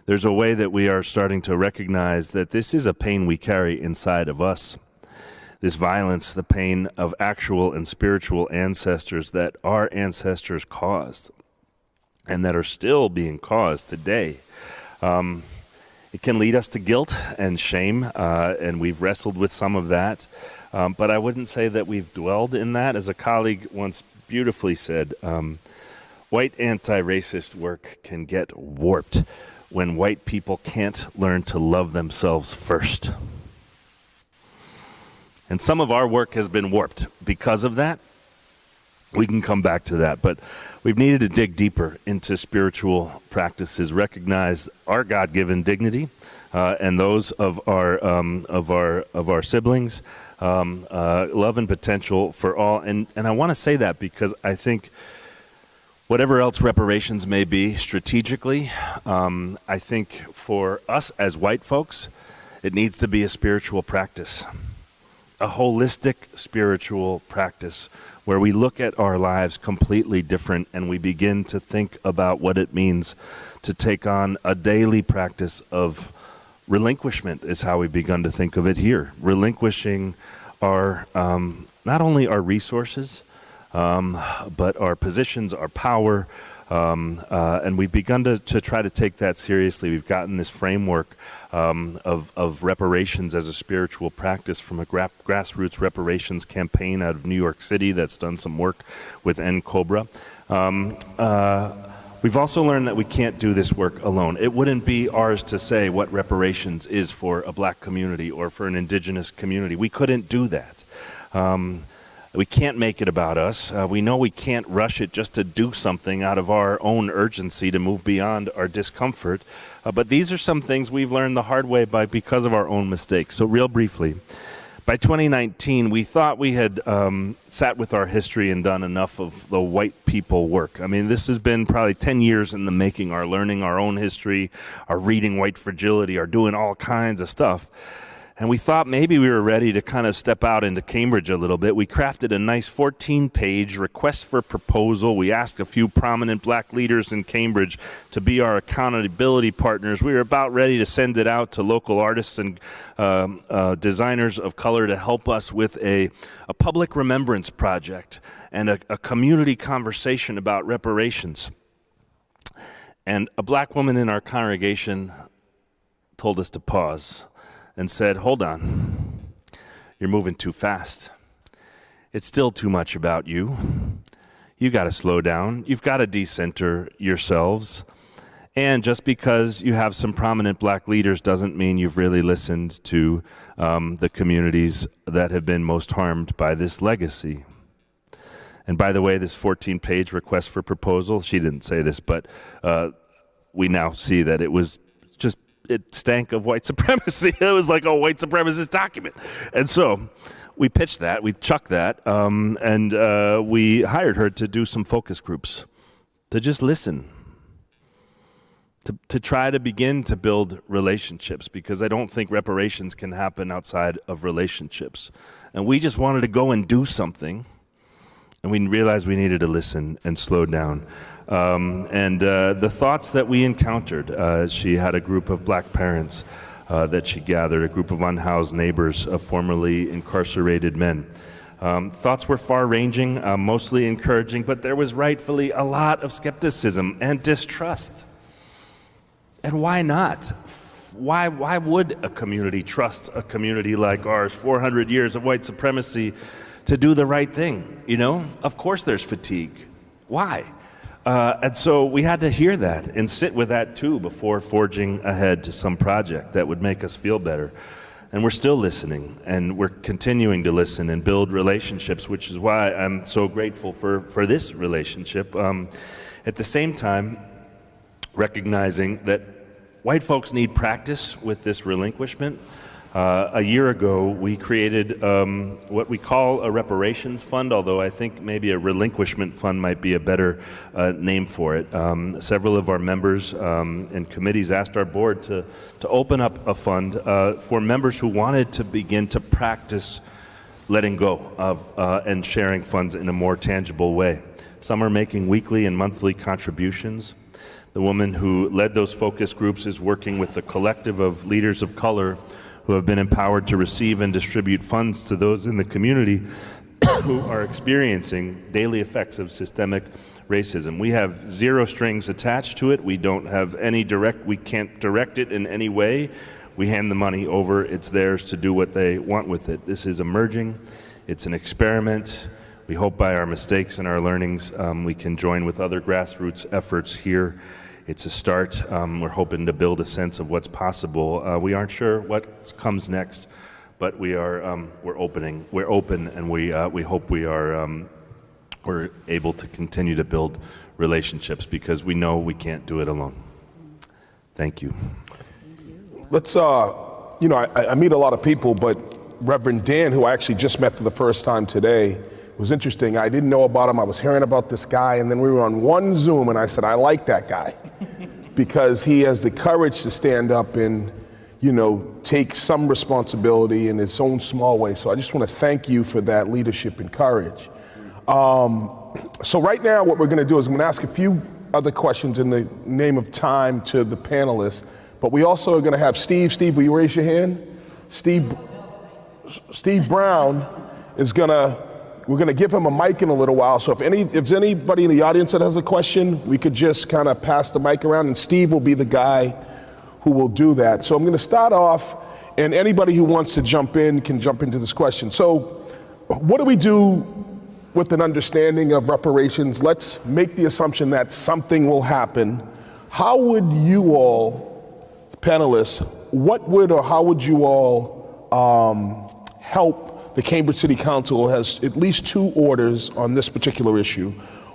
there's a way that we are starting to recognize that this is a pain we carry inside of us. This violence, the pain of actual and spiritual ancestors that our ancestors caused and that are still being caused today. It can lead us to guilt and shame, and we've wrestled with some of that. But I wouldn't say that we've dwelled in that. As a colleague once beautifully said, white anti-racist work can get warped when white people can't learn to love themselves first. And some of our work has been warped because of that. We can come back to that, but we've needed to dig deeper into spiritual practices, recognize our God-given dignity and those of our siblings, love and potential for all. And I want to say that because I think whatever else reparations may be strategically, I think for us as white folks, it needs to be a spiritual practice. A holistic spiritual practice where we look at our lives completely different and we begin to think about what it means to take on a daily practice of relinquishment is how we've begun to think of it here. Relinquishing our, not only our resources, but our positions, our power, And we've begun to try to take that seriously. We've gotten this framework of reparations as a spiritual practice from a grassroots reparations campaign out of New York City that's done some work with NCOBRA. We've also learned that we can't do this work alone. It wouldn't be ours to say what reparations is for a black community or for an indigenous community. We couldn't do that. We can't make it about us. We know we can't rush it just to do something out of our own urgency to move beyond our discomfort. But these are some things we've learned the hard way because of our own mistakes. So real briefly, by 2019, we thought we had sat with our history and done enough of the white people work. I mean, this has been probably 10 years in the making, our learning our own history, our reading white fragility, our doing all kinds of stuff. And we thought maybe we were ready to kind of step out into Cambridge a little bit. We crafted a nice 14-page request for proposal. We asked a few prominent black leaders in Cambridge to be our accountability partners. We were about ready to send it out to local artists and designers of color to help us with a public remembrance project and a community conversation about reparations. And a black woman in our congregation told us to pause and said, hold on, you're moving too fast. It's still too much about you. You got to slow down. You've got to decenter yourselves. And just because you have some prominent black leaders doesn't mean you've really listened to the communities that have been most harmed by this legacy. And by the way, this 14-page request for proposal, she didn't say this, but we now see that it stank of white supremacy. It was like a white supremacist document. And so we pitched that, we chucked that, and we hired her to do some focus groups, to just listen, to try to begin to build relationships, because I don't think reparations can happen outside of relationships. And we just wanted to go and do something, and we realized we needed to listen and slow down. And the thoughts that we encountered, she had a group of black parents that she gathered, a group of unhoused neighbors of formerly incarcerated men. Thoughts were far-ranging, mostly encouraging, but there was rightfully a lot of skepticism and distrust. And why not? Why would a community trust a community like ours, 400 years of white supremacy, to do the right thing? You know, of course there's fatigue. Why? And so we had to hear that and sit with that too before forging ahead to some project that would make us feel better. And we're still listening, and we're continuing to listen and build relationships, which is why I'm so grateful for this relationship. At the same time, recognizing that white folks need practice with this relinquishment. A year ago, we created what we call a Reparations Fund, although I think maybe a relinquishment fund might be a better name for it. Several of our members and committees asked our board to open up a fund for members who wanted to begin to practice letting go of and sharing funds in a more tangible way. Some are making weekly and monthly contributions. The woman who led those focus groups is working with a collective of leaders of color who have been empowered to receive and distribute funds to those in the community who are experiencing daily effects of systemic racism. We have zero strings attached to it. We don't have we can't direct it in any way. We hand the money over. It's theirs to do what they want with it. This is emerging. It's an experiment. We hope by our mistakes and our learnings, we can join with other grassroots efforts here. It's a start. We're hoping to build a sense of what's possible. We aren't sure what comes next, but we're open, and we hope we're able to continue to build relationships, because we know we can't do it alone. Thank you. Let's, I meet a lot of people, but Reverend Dan, who I actually just met for the first time today, was interesting. I didn't know about him. I was hearing about this guy, and then we were on one Zoom, and I said, I like that guy because he has the courage to stand up and, take some responsibility in his own small way. So I just want to thank you for that leadership and courage. So right now, what we're going to do is I'm going to ask a few other questions in the name of time to the panelists, but we also are going to have Steve. Steve, will you raise your hand? Steve Brown is going to we're going to give him a mic in a little while. So if there's anybody in the audience that has a question, we could just kind of pass the mic around, and Steve will be the guy who will do that. So I'm going to start off, and anybody who wants to jump in can jump into this question. So what do we do with an understanding of reparations? Let's make the assumption that something will happen. How would you all, panelists, how would you all help the Cambridge City Council, has at least 2 orders on this particular issue?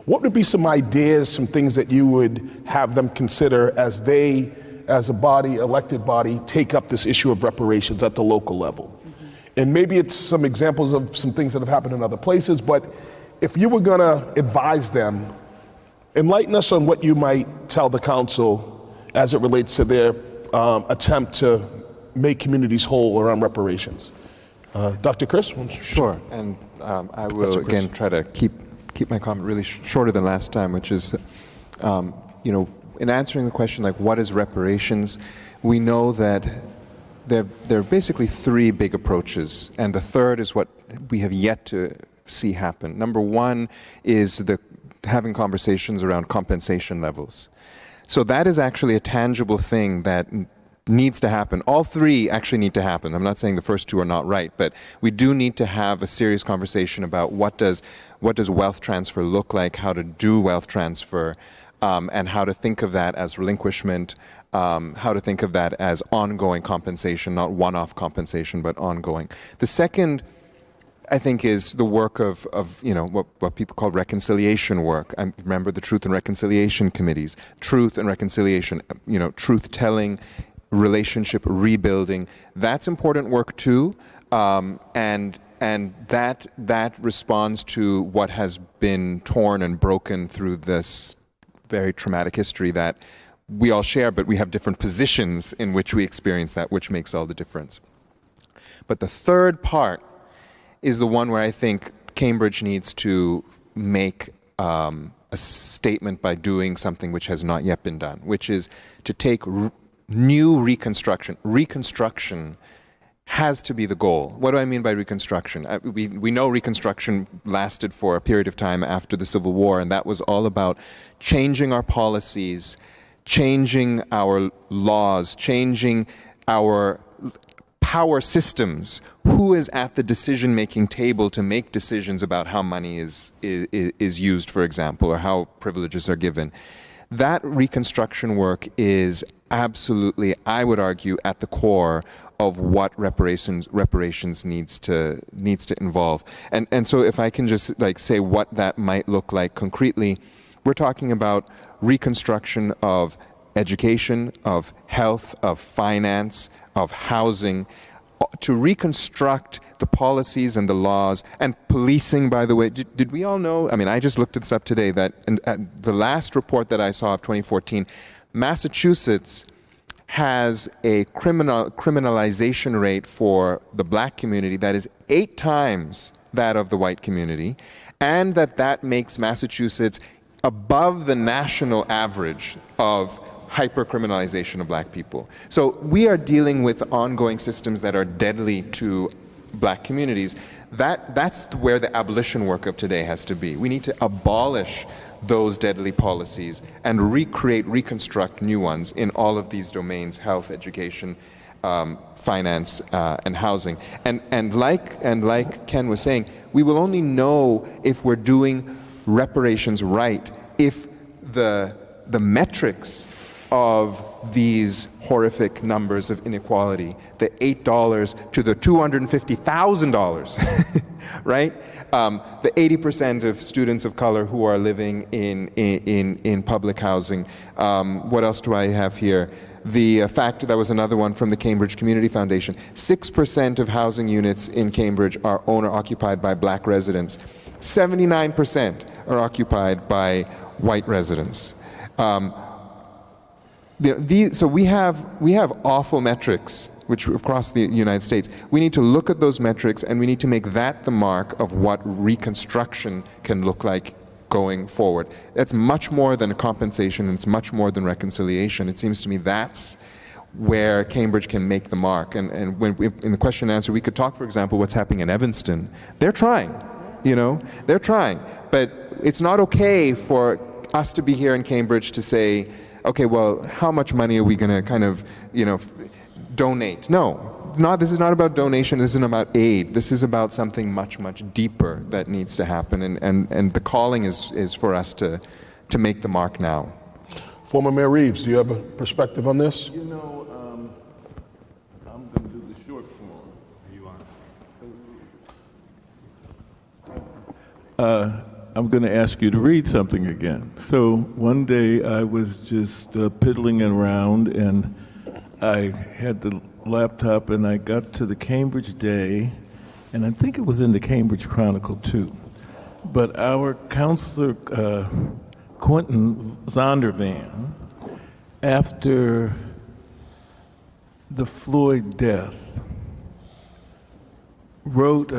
What would be some ideas, some things that you would have them consider as they, as a body, elected body, take up this issue of reparations at the local level? Mm-hmm. And maybe it's some examples of some things that have happened in other places, but if you were gonna advise them, enlighten us on what you might tell the council as it relates to their attempt to make communities whole around reparations. Dr. Chris? Sure, and I will again try to keep my comment really shorter than last time, which is, in answering the question like what is reparations, we know that there are basically 3 big approaches, and the third is what we have yet to see happen. Number 1 is having conversations around compensation levels. So that is actually a tangible thing that needs to happen. All 3 actually need to happen. I'm not saying the first 2 are not right, but we do need to have a serious conversation about what does wealth transfer look like, how to do wealth transfer, and how to think of that as relinquishment, how to think of that as ongoing compensation, not one-off compensation, but ongoing. The second, I think, is the work of what people call reconciliation work. I remember the Truth and Reconciliation Committees, truth and reconciliation, truth-telling, relationship rebuilding. That's important work too, and that responds to what has been torn and broken through this very traumatic history that we all share, but we have different positions in which we experience that, which makes all the difference. But the third part is the one where I think Cambridge needs to make a statement by doing something which has not yet been done, which is to take new reconstruction. Reconstruction has to be the goal. What do I mean by reconstruction? We know reconstruction lasted for a period of time after the Civil War, and that was all about changing our policies, changing our laws, changing our power systems. Who is at the decision-making table to make decisions about how money is used, for example, or how privileges are given? That reconstruction work is absolutely, I would argue, at the core of what reparations needs to involve. And so if I can just say what that might look like concretely, we're talking about reconstruction of education, of health, of finance, of housing, to reconstruct the policies and the laws and policing. By the way, did we all know, I just looked this up today, that in the last report that I saw of 2014, Massachusetts has a criminalization rate for the black community that is 8 times that of the white community, and that makes Massachusetts above the national average of hyper-criminalization of black people. So we are dealing with ongoing systems that are deadly to black communities. That's where the abolition work of today has to be. We need to abolish those deadly policies and reconstruct new ones in all of these domains: health, education, finance, and housing. And like Ken was saying, we will only know if we're doing reparations right if the metrics of these horrific numbers of inequality, the $8 to the $250,000, right? The 80% of students of color who are living in public housing. What else do I have here? The fact, that was another one from the Cambridge Community Foundation. 6% of housing units in Cambridge are owner-occupied by black residents. 79% are occupied by white residents. So we have awful metrics which across the United States. We need to look at those metrics, and we need to make that the mark of what reconstruction can look like going forward. That's much more than a compensation, and it's much more than reconciliation. It seems to me that's where Cambridge can make the mark. And when in the question and answer, we could talk, for example, what's happening in Evanston. They're trying. you know? They're trying. But it's not okay for us to be here in Cambridge to say, okay, well, how much money are we going to kind of, donate? No. This is not about donation. This isn't about aid. This is about something much, much deeper that needs to happen. And the calling is for us to make the mark now. Former Mayor Reeves, do you have a perspective on this? I'm going to do the short form. I'm going to ask you to read something again. So one day I was just piddling around, and I had the laptop, and I got to the Cambridge Day, and I think it was in the Cambridge Chronicle too. But our counselor, Quentin Zondervan, after the Floyd death, wrote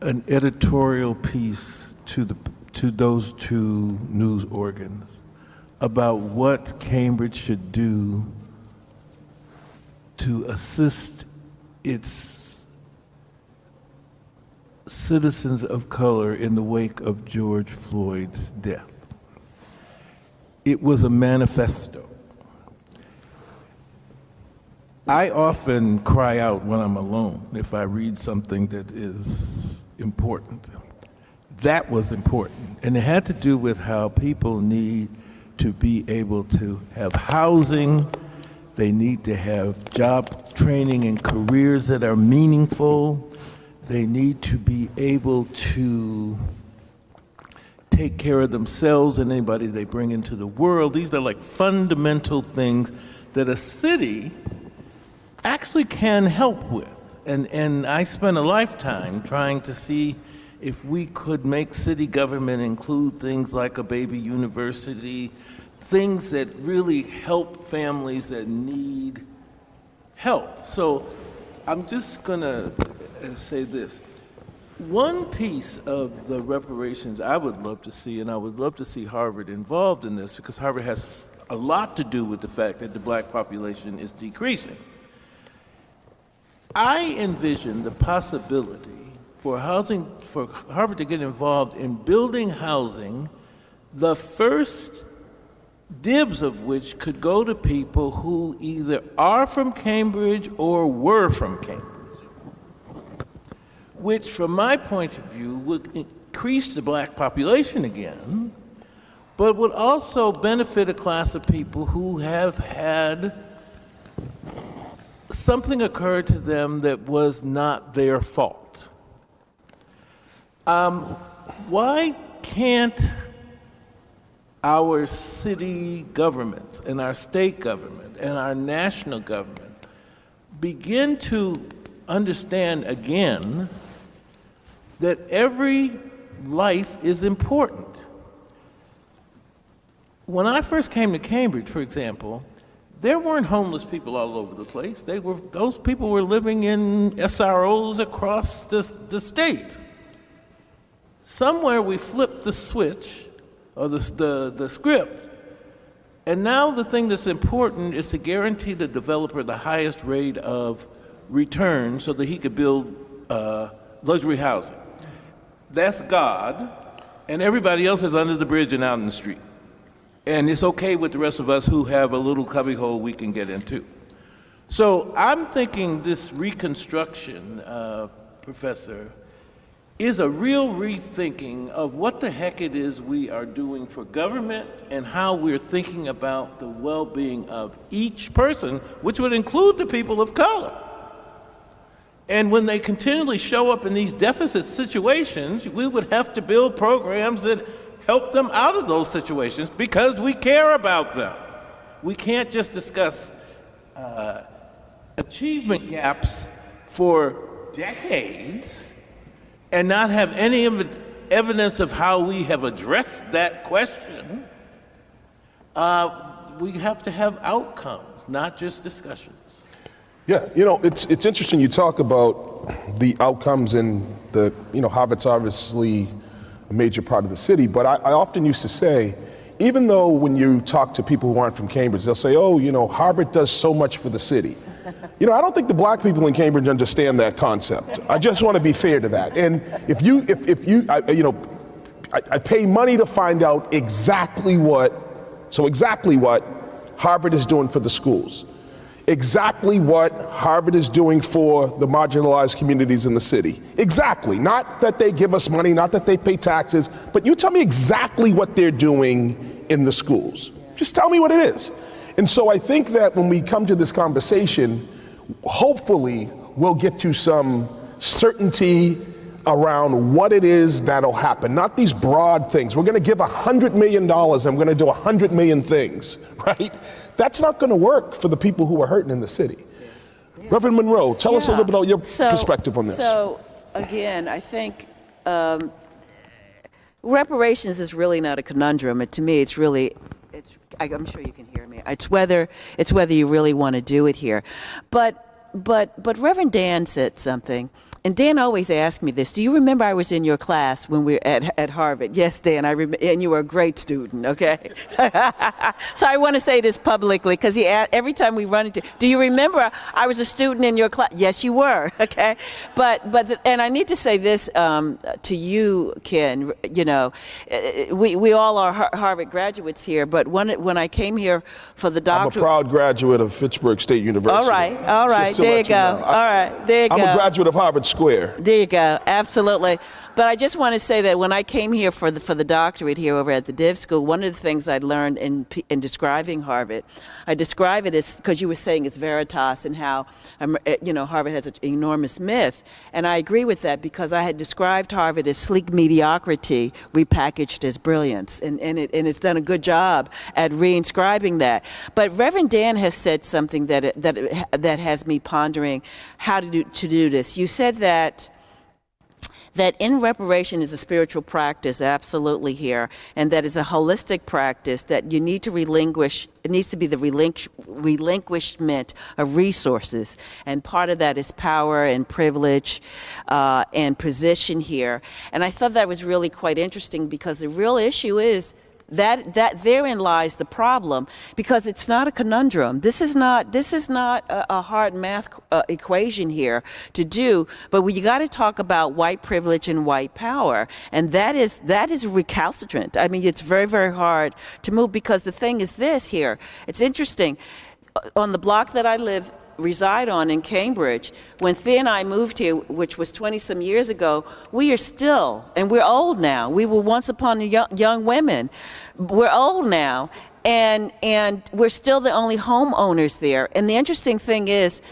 an editorial piece to those two news organs about what Cambridge should do to assist its citizens of color in the wake of George Floyd's death. It was a manifesto. I often cry out when I'm alone if I read something that is important. That was important, and it had to do with how people need to be able to have housing. They need to have job training and careers that are meaningful. They need to be able to take care of themselves and anybody they bring into the world. These are like fundamental things that a city actually can help with. And I spent a lifetime trying to see if we could make city government include things like a baby university, things that really help families that need help. So I'm just going to say this. One piece of the reparations I would love to see, and I would love to see Harvard involved in this, because Harvard has a lot to do with the fact that the black population is decreasing. I envision the possibility for Harvard to get involved in building housing, the first dibs of which could go to people who either are from Cambridge or were from Cambridge, which from my point of view would increase the black population again, but would also benefit a class of people who have had something occur to them that was not their fault. Why can't our city government and our state government and our national government begin to understand again that every life is important? When I first came to Cambridge, for example, there weren't homeless people all over the place. Those people were living in SROs across the state. Somewhere we flipped the switch, or the script, and now the thing that's important is to guarantee the developer the highest rate of return so that he could build luxury housing. That's God, and everybody else is under the bridge and out in the street. And it's okay with the rest of us who have a little cubbyhole we can get into. So I'm thinking this reconstruction, Professor, is a real rethinking of what the heck it is we are doing for government and how we're thinking about the well-being of each person, which would include the people of color. And when they continually show up in these deficit situations, we would have to build programs that help them out of those situations because we care about them. We can't just discuss achievement gaps for decades and not have any evidence of how we have addressed that question. We have to have outcomes, not just discussions. Yeah, it's interesting you talk about the outcomes and Harvard's obviously a major part of the city, but I often used to say, even though when you talk to people who aren't from Cambridge, they'll say, Harvard does so much for the city. You know, I don't think the black people in Cambridge understand that concept. I just want to be fair to that. And I pay money to find out exactly what Harvard is doing for the schools, exactly what Harvard is doing for the marginalized communities in the city. Exactly. Not that they give us money, not that they pay taxes, but you tell me exactly what they're doing in the schools. Just tell me what it is. And so I think that when we come to this conversation, hopefully we'll get to some certainty around what it is that'll happen, not these broad things. We're going to give $100 million and we're going to do 100 million things, right? That's not going to work for the people who are hurting in the city. Yeah. Reverend Monroe, tell us a little bit about your perspective on this. So, again, I think reparations is really not a conundrum. To me, I'm sure you can hear me. It's whether you really want to do it here. But Reverend Dan said something. And Dan always asked me this. Do you remember I was in your class when we were at Harvard? Yes, Dan, I remember, and you were a great student, okay? So I want to say this publicly because every time we run into, do you remember I was a student in your class? Yes, you were, okay? And I need to say this to you, Ken, you know, we all are Harvard graduates here, but when I came here for the doctorate. I'm a proud graduate of Fitchburg State University. All right, there you go. All right, there you go. I'm a graduate of Harvard Square. There you go. Absolutely. But I just want to say that when I came here for the doctorate here over at the Div School, one of the things I learned in describing Harvard, I describe it as, because you were saying it's veritas and how, Harvard has an enormous myth. And I agree with that because I had described Harvard as sleek mediocrity repackaged as brilliance. And it's done a good job at reinscribing that. But Reverend Dan has said something that has me pondering how to do this. You said that in reparation is a spiritual practice, absolutely here, and that is a holistic practice that you need to relinquish. It needs to be the relinquishment of resources, and part of that is power and privilege and position here. And I thought that was really quite interesting because the real issue is that therein lies the problem, because it's not a conundrum. This is not a hard math equation here to do. But you got to talk about white privilege and white power, and that is recalcitrant. I mean, it's very, very hard to move, because the thing is this here. It's interesting. On the block that I reside on in Cambridge, when Thea and I moved here, which was 20-some years ago, we are still, and we're old now. We were once upon young women. We're old now, and we're still the only homeowners there. And the interesting thing is,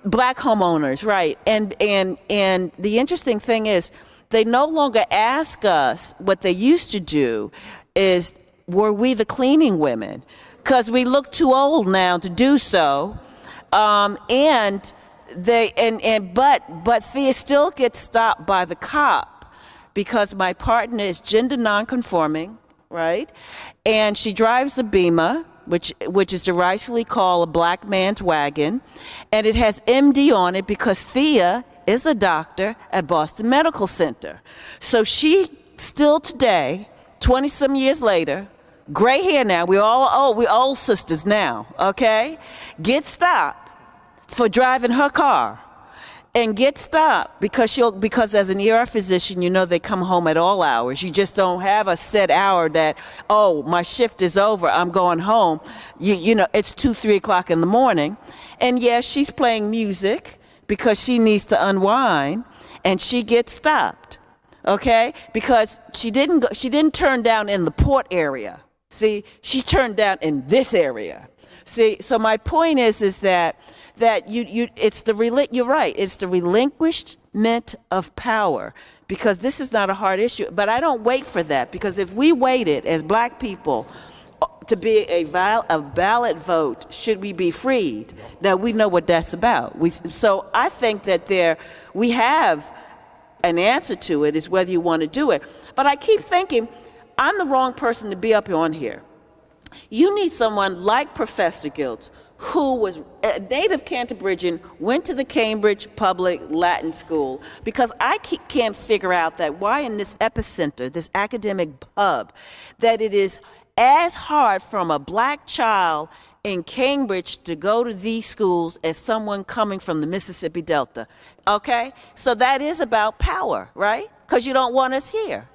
black homeowners, right? And the interesting thing is, they no longer ask us. What they used to do is, were we the cleaning women? Because we look too old now to do so. But Thea still gets stopped by the cop because my partner is gender nonconforming, right? And she drives a Beamer, which is derisively called a black man's wagon, and it has MD on it because Thea is a doctor at Boston Medical Center. So she still today, 20-some years later, gray hair now, we old sisters now, okay? Get stopped for driving her car, and get stopped because as an ER physician, they come home at all hours. You just don't have a set hour that, my shift is over, I'm going home. It's 2-3 o'clock in the morning, and yes, she's playing music because she needs to unwind, and she gets stopped, okay? Because she didn't turn down in the port area. See, she turned down in this area. See, so my point is that you're right. It's the relinquishment of power, because this is not a hard issue. But I don't wait for that, because if we waited as black people to be a ballot vote, should we be freed? Now we know what that's about. So I think that we have an answer to it, is whether you want to do it. But I keep thinking, I'm the wrong person to be up on here. You need someone like Professor Giltz, who was a native Cantabrigian, went to the Cambridge Public Latin School, because I can't figure out that why in this epicenter, this academic hub, that it is as hard from a black child in Cambridge to go to these schools as someone coming from the Mississippi Delta. Okay? So that is about power, right? Because you don't want us here.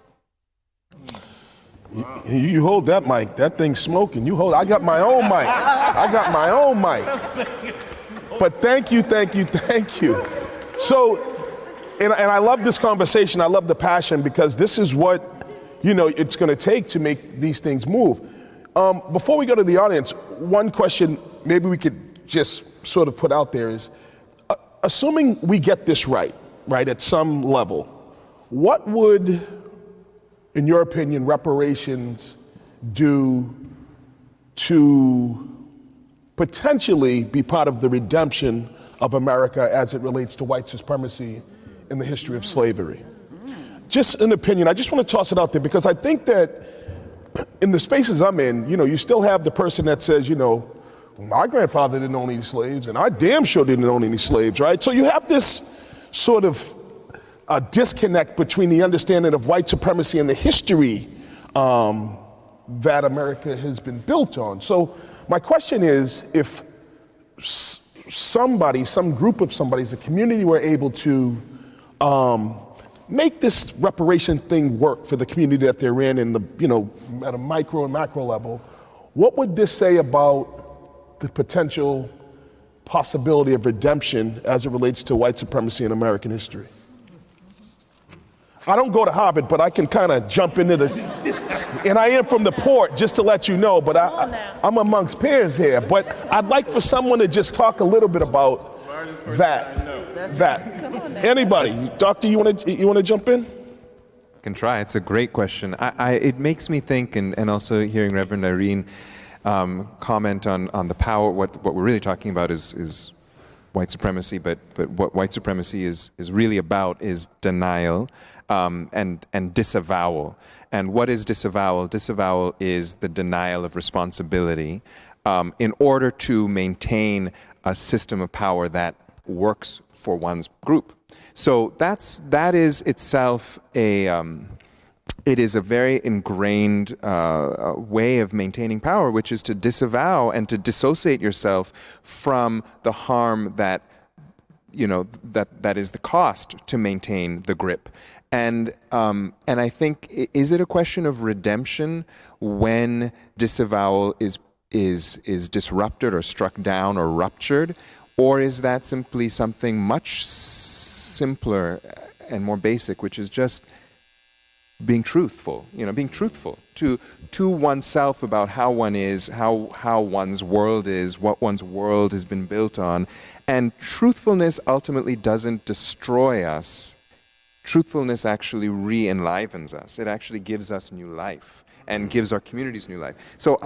You hold that mic. That thing's smoking. You hold. I got my own mic. I got my own mic. But thank you. So, and I love this conversation. I love the passion because this is what, it's going to take to make these things move. Before we go to the audience, one question maybe we could just sort of put out there is, assuming we get this right at some level, what would, in your opinion, reparations do to potentially be part of the redemption of America as it relates to white supremacy in the history of slavery? Just an opinion. I just want to toss it out there because I think that in the spaces I'm in, you still have the person that says, my grandfather didn't own any slaves and I damn sure didn't own any slaves, right? So you have this sort of disconnect between the understanding of white supremacy and the history that America has been built on. So my question is, if some group of somebody, as a community, were able to make this reparation thing work for the community that they're in at a micro and macro level, what would this say about the potential possibility of redemption as it relates to white supremacy in American history? I don't go to Harvard, but I can kind of jump into this. And I am from the port, just to let you know, but I'm amongst peers here. But I'd like for someone to just talk a little bit about that. Anybody? Doctor, you want to jump in? I can try. It's a great question. It makes me think, and also hearing Reverend Irene comment on the power, what we're really talking about is white supremacy, but what white supremacy is really about is denial and disavowal. And what is disavowal? Disavowal is the denial of responsibility in order to maintain a system of power that works for one's group. So that is itself it is a very ingrained way of maintaining power, which is to disavow and to dissociate yourself from the harm that is the cost to maintain the grip. And I think, is it a question of redemption when disavowal is disrupted or struck down or ruptured? Or is that simply something much simpler and more basic, which is just being truthful, being truthful to oneself about how one is, how one's world is, what one's world has been built on. And truthfulness ultimately doesn't destroy us. Truthfulness actually re-enlivens us. It actually gives us new life and gives our communities new life. So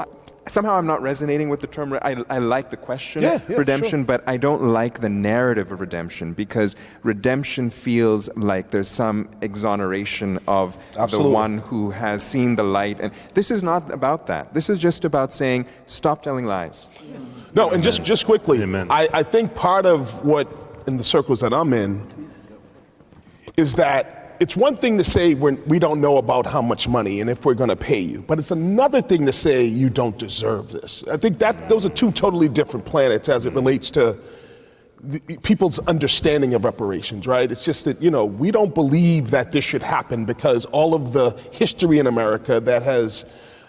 somehow I'm not resonating with the term. I like the question, redemption, sure. But I don't like the narrative of redemption, because redemption feels like there's some exoneration of Absolutely. The one who has seen the light. And this is not about that. This is just about saying, stop telling lies. No, and just quickly, I think part of what, in the circles that I'm in, is that it's one thing to say we don't know about how much money and if we're going to pay you, but it's another thing to say you don't deserve this. I think that those are two totally different planets as it relates to people's understanding of reparations, right? It's just that, we don't believe that this should happen because all of the history in America that has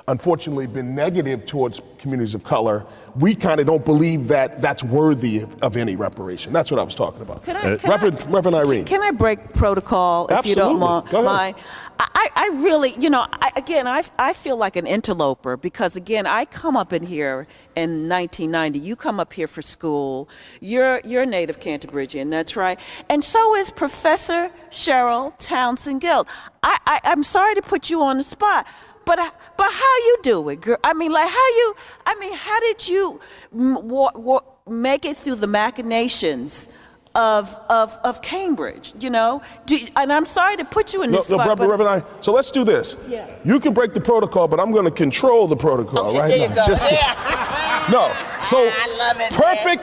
unfortunately been negative towards communities of color, we kind of don't believe that that's worthy of any reparation. That's what I was talking about. Reverend Irene. Can I break protocol, if Absolutely. You don't mind? I really, I feel like an interloper because, again, I come up in here in 1990. You come up here for school. You're a native Canterbridgean, that's right. And so is Professor Cheryl Townsend Gill. I'm sorry to put you on the spot, but how you do it, girl? How did you make it through the machinations of Cambridge? And I'm sorry to put you in this spot. Reverend, so let's do this. Yeah. You can break the protocol, but I'm going to control the protocol, okay, right? There you go. Just no. So I love it,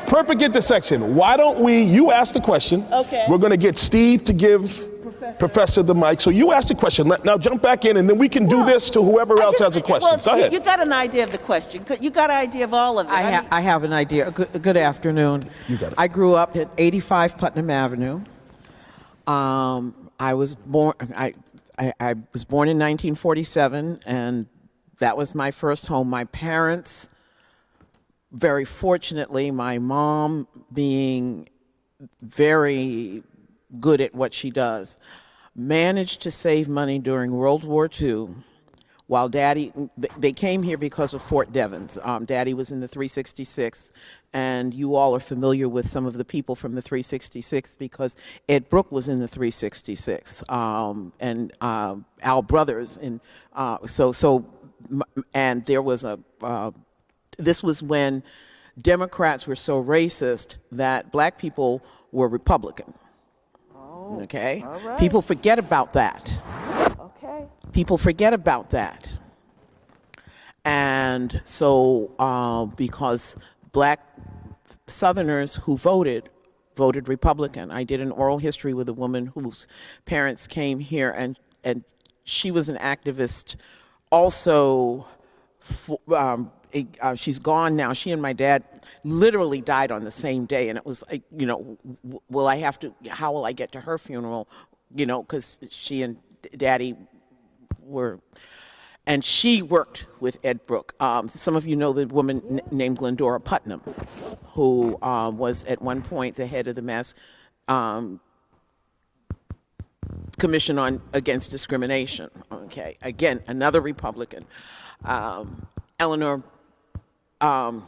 perfect intersection. Why don't you ask the question? Okay. We're going to get Steve to give Professor the mic. So you asked a question. Now jump back in, and then we can do this to whoever else has a question. Go ahead. You got an idea of the question. You got an idea of all of it. I have an idea. Good afternoon. You got it. I grew up at 85 Putnam Avenue. I was born. I was born in 1947, and that was my first home. My parents, very fortunately, my mom being very good at what she does, managed to save money during World War II. While Daddy, they came here because of Fort Devens. Daddy was in the 366th, and you all are familiar with some of the people from the 366th because Ed Brooke was in the 366th, and Al Brothers, and and there was this was when Democrats were so racist that black people were Republican. Oh, okay? all right. People forget about that. Okay. People forget about that. And so because black Southerners who voted Republican. I did an oral history with a woman whose parents came here, and she was an activist also. She's gone now. She and my dad literally died on the same day, and it was like, how will I get to her funeral? Because she and Daddy were, and she worked with Ed Brooke. Some of you know the woman named Glendora Putnam, who was at one point the head of the Mass Commission Against Discrimination. Okay, again, another Republican. Eleanor, I'm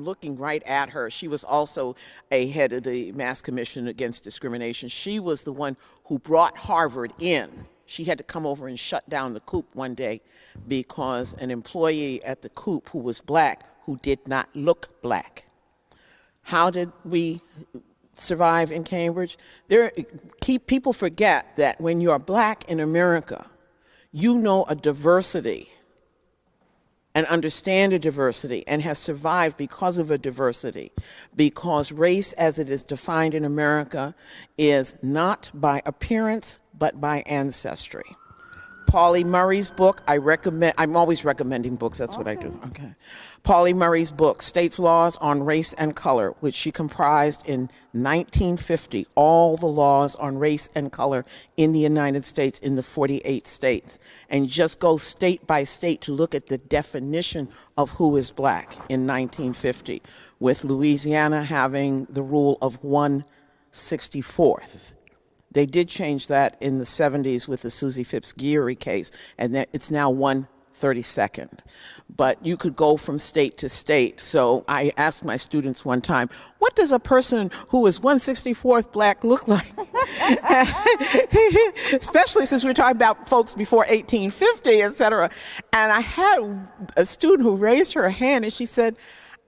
looking right at her. She was also a head of the Mass Commission Against Discrimination. She was the one who brought Harvard in. She had to come over and shut down the Coop one day because an employee at the Coop who was black, who did not look black. How did we survive in Cambridge? People forget that when you're black in America, you know a diversity and understand a diversity and has survived because of a diversity, because race as it is defined in America is not by appearance but by ancestry. Pauli Murray's book, I'm always recommending books, that's what I do. Okay. Pauli Murray's book, States' Laws on Race and Color, which she comprised in 1950, all the laws on race and color in the United States in the 48 states. And just go state by state to look at the definition of who is black in 1950, with Louisiana having the rule of 1/64. They did change that in the 70s with the Susie Phipps Geary case, and that it's now 1/32. But you could go from state to state. So I asked my students one time, what does a person who is 1/64th black look like? Especially since we're talking about folks before 1850, et cetera. And I had a student who raised her hand, and she said,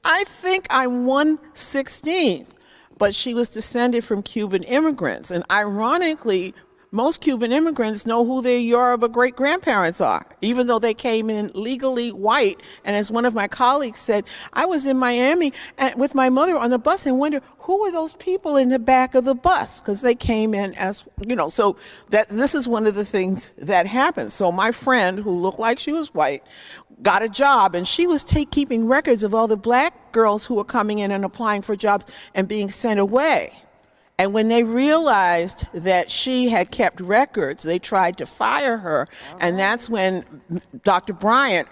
I think I'm 1/16th. But she was descended from Cuban immigrants. And ironically, most Cuban immigrants know who their Yoruba great-grandparents are, even though they came in legally white. And as one of my colleagues said, I was in Miami with my mother on the bus and wondered, who were those people in the back of the bus? Because they came in as, so this is one of the things that happened. So my friend, who looked like she was white, got a job, and she was keeping records of all the black girls who were coming in and applying for jobs and being sent away. And when they realized that she had kept records, they tried to fire her. And that's when Dr. Bryant,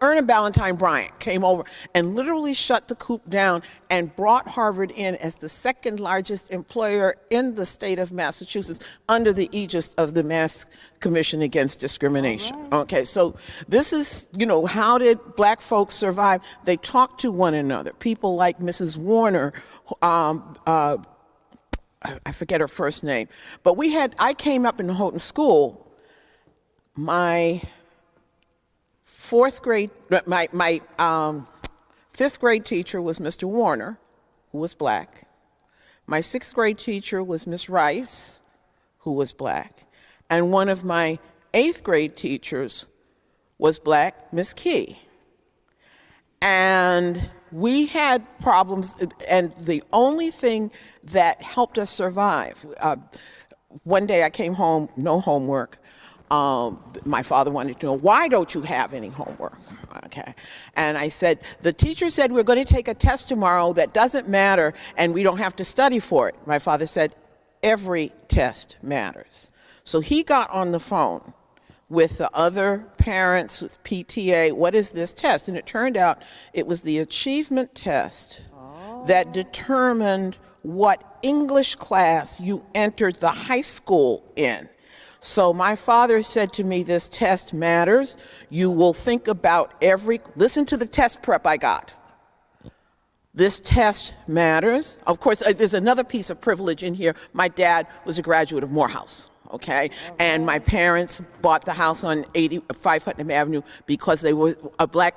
Erna Ballantyne Bryant, came over and literally shut the Coop down and brought Harvard in as the second largest employer in the state of Massachusetts under the aegis of the Mass Commission Against Discrimination. Right. Okay, so this is, how did black folks survive? They talked to one another. People like Mrs. Warner, I forget her first name, but I came up in Houghton School. My fifth grade teacher was Mr. Warner, who was black. My sixth grade teacher was Miss Rice, who was black. And one of my eighth grade teachers was black, Miss Key. And we had problems, and the only thing that helped us survive, one day I came home, no homework. My father wanted to know, why don't you have any homework? Okay. And I said, the teacher said we're going to take a test tomorrow that doesn't matter and we don't have to study for it. My father said, every test matters. So he got on the phone with the other parents, with PTA, what is this test? And it turned out it was the achievement test that determined what English class you entered the high school in. So my father said to me, this test matters. You will think about listen to the test prep I got. This test matters. Of course, there's another piece of privilege in here. My dad was a graduate of Morehouse, okay? And my parents bought the house on 85 Putnam Avenue because they were a black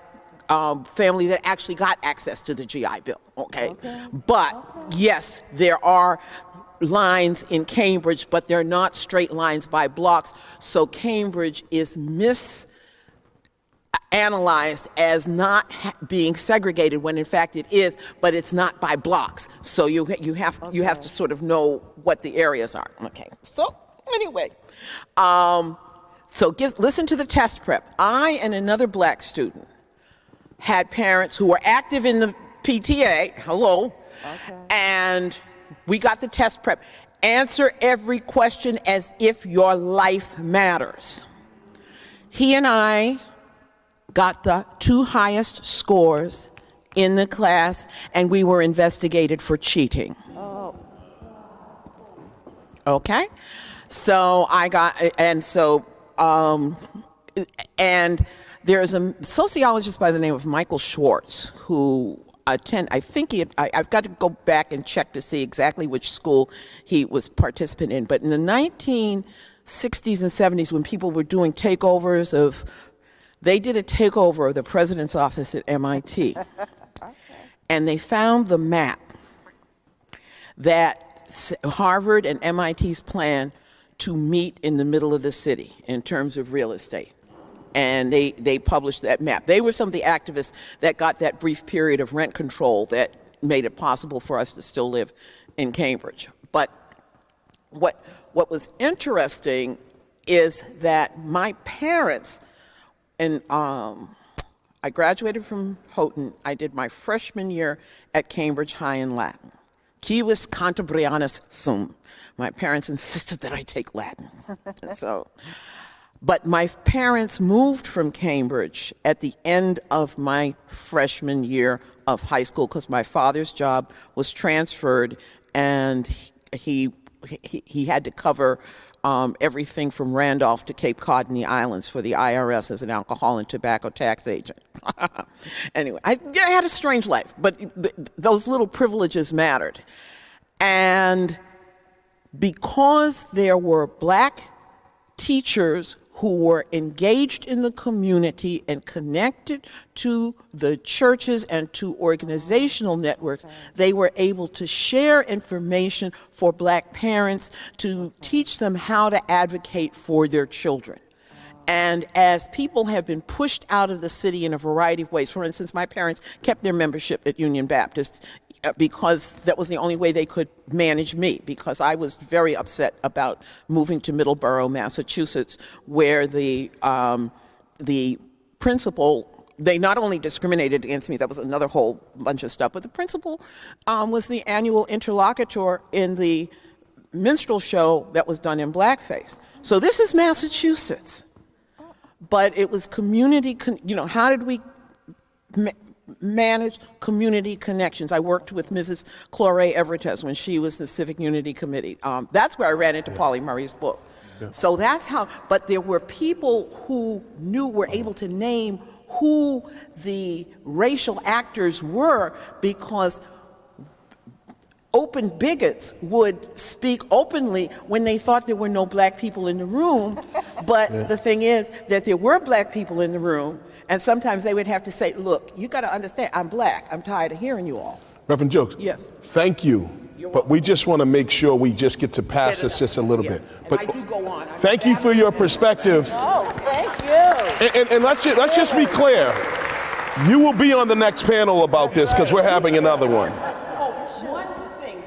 family that actually got access to the GI Bill, okay? But yes, there are lines in Cambridge, but they're not straight lines by blocks. So Cambridge is misanalyzed as not being segregated when in fact it is, but it's not by blocks. So you have to sort of know what the areas are. Okay. So anyway, listen to the test prep. I and another black student had parents who were active in the PTA. Hello. Okay. And we got the test prep. Answer every question as if your life matters. He and I got the 2 highest scores in the class, and we were investigated for cheating. Oh. Okay? So and there's a sociologist by the name of Michael Schwartz who I've got to go back and check to see exactly which school he was participant in. But in the 1960s and 70s, when people were doing takeovers they did a takeover of the president's office at MIT. And they found the map that Harvard and MIT's plan to meet in the middle of the city in terms of real estate. And they published that map. They were some of the activists that got that brief period of rent control that made it possible for us to still live in Cambridge. But what was interesting is that my parents, and I graduated from Houghton. I did my freshman year at Cambridge High in Latin. Civis Cantabrianus Sum. My parents insisted that I take Latin. But my parents moved from Cambridge at the end of my freshman year of high school because my father's job was transferred, and he had to cover everything from Randolph to Cape Cod and the islands for the IRS as an alcohol and tobacco tax agent. Anyway, I had a strange life, but those little privileges mattered. And because there were black teachers who were engaged in the community and connected to the churches and to organizational networks, they were able to share information for black parents to teach them how to advocate for their children. And as people have been pushed out of the city in a variety of ways, for instance, my parents kept their membership at Union Baptist because that was the only way they could manage me, because I was very upset about moving to Middleborough, Massachusetts, where the principal, they not only discriminated against me, that was another whole bunch of stuff, but the principal was the annual interlocutor in the minstrel show that was done in blackface. So this is Massachusetts. But it was community, how did we manage community connections? I worked with Mrs. Clore Evertez when she was the Civic Unity Committee. That's where I ran into Polly Murray's book. Yeah. So that's how, but there were people who were able to name who the racial actors were, because open bigots would speak openly when they thought there were no black people in the room. But the thing is that there were black people in the room, and sometimes they would have to say, look, you got to understand, I'm black. I'm tired of hearing you all. Reverend Jokes. Yes. Thank you. But we just want to make sure we just get to pass this just a little bit. But I do go on. Thank you for your perspective. Oh, thank you. And let's just be clear. You will be on the next panel about this because we're having another one. Oh, one thing.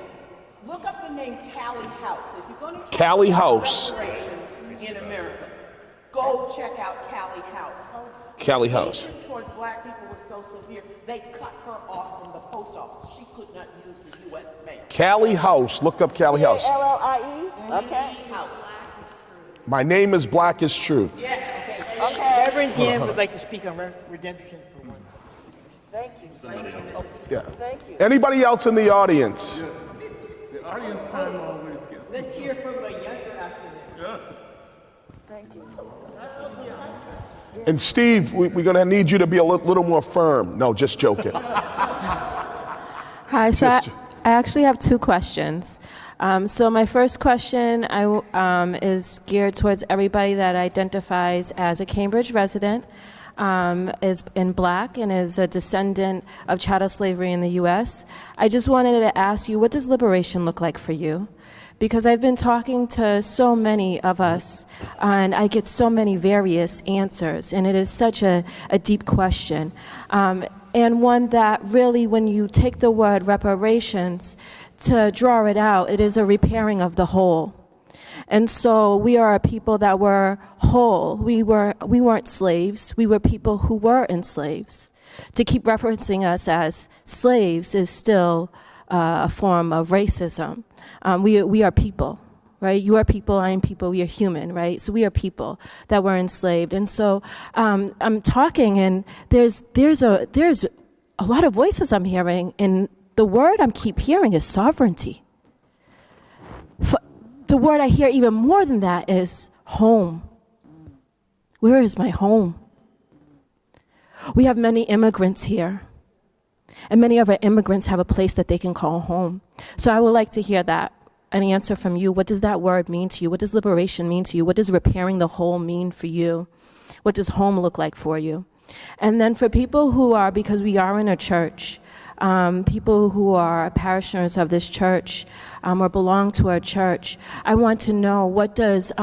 Look up the name Callie House. If you're going to Callie House. reparations in America, go check out Callie House. Callie House. Hatred towards black people was so severe, they cut her off from the post office. She could not use the U.S. mail. Callie House. Look up Callie House. L-L-I-E? Okay. House. My name is Black is True. Yeah. Okay. Reverend Dan would like to speak on redemption for once. Thank you. Yeah. Thank you. Anybody else in the audience? Let's hear from a younger activist. Thank you. And Steve, we're going to need you to be a little more firm. No, just joking. Hi, so Just- I actually have two questions. So my first question is geared towards everybody that identifies as a Cambridge resident, is in black, and is a descendant of chattel slavery in the U.S. I just wanted to ask you, what does liberation look like for you? Because I've been talking to so many of us, and I get so many various answers, and it is such a deep question. And one that really, when you take the word reparations, to draw it out, it is a repairing of the whole. And so we are a people that were whole. We weren't slaves. We were people who were enslaved. To keep referencing us as slaves is still a form of racism. We are people, right? You are people, I am people, we are human, right? So we are people that were enslaved. And so I'm talking, and there's a lot of voices I'm hearing, and the word I keep hearing is sovereignty. The word I hear even more than that is home. Where is my home? We have many immigrants here, and many of our immigrants have a place that they can call home. So I would like to hear that, an answer from you. What does that word mean to you? What does liberation mean to you? What does repairing the whole mean for you? What does home look like for you? And then for people who are, because we are in a church, people who are parishioners of this church or belong to our church, I want to know, what does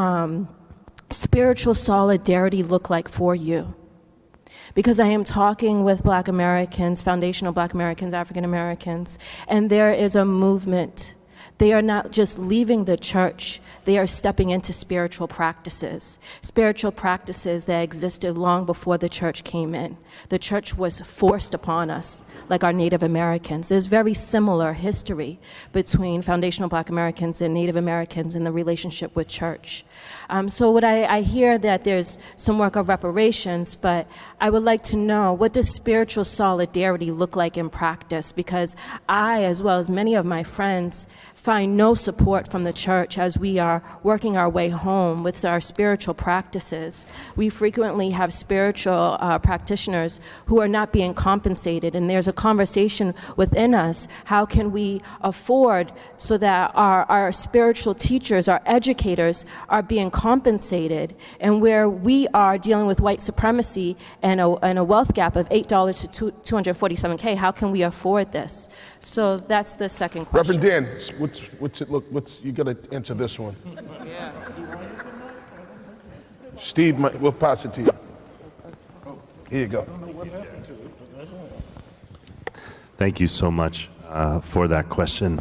spiritual solidarity look like for you? Because I am talking with Black Americans, foundational Black Americans, African Americans, and there is a movement. They are not just leaving the church, they are stepping into spiritual practices that existed long before the church came in. The church was forced upon us, like our Native Americans. There's very similar history between foundational Black Americans and Native Americans in the relationship with church. So what I hear that there's some work of reparations, but I would like to know, what does spiritual solidarity look like in practice? Because I, as well as many of my friends, find no support from the church as we are working our way home with our spiritual practices. We frequently have spiritual practitioners who are not being compensated, and there's a conversation within us, how can we afford so that our spiritual teachers, our educators, are being compensated, and where we are dealing with white supremacy and a wealth gap of $8 to $247K, how can we afford this? So that's the second question. Reverend Dan, what's it look? You got to answer this one. Yeah. Steve, we'll pass it to you. Here you go. Thank you so much for that question.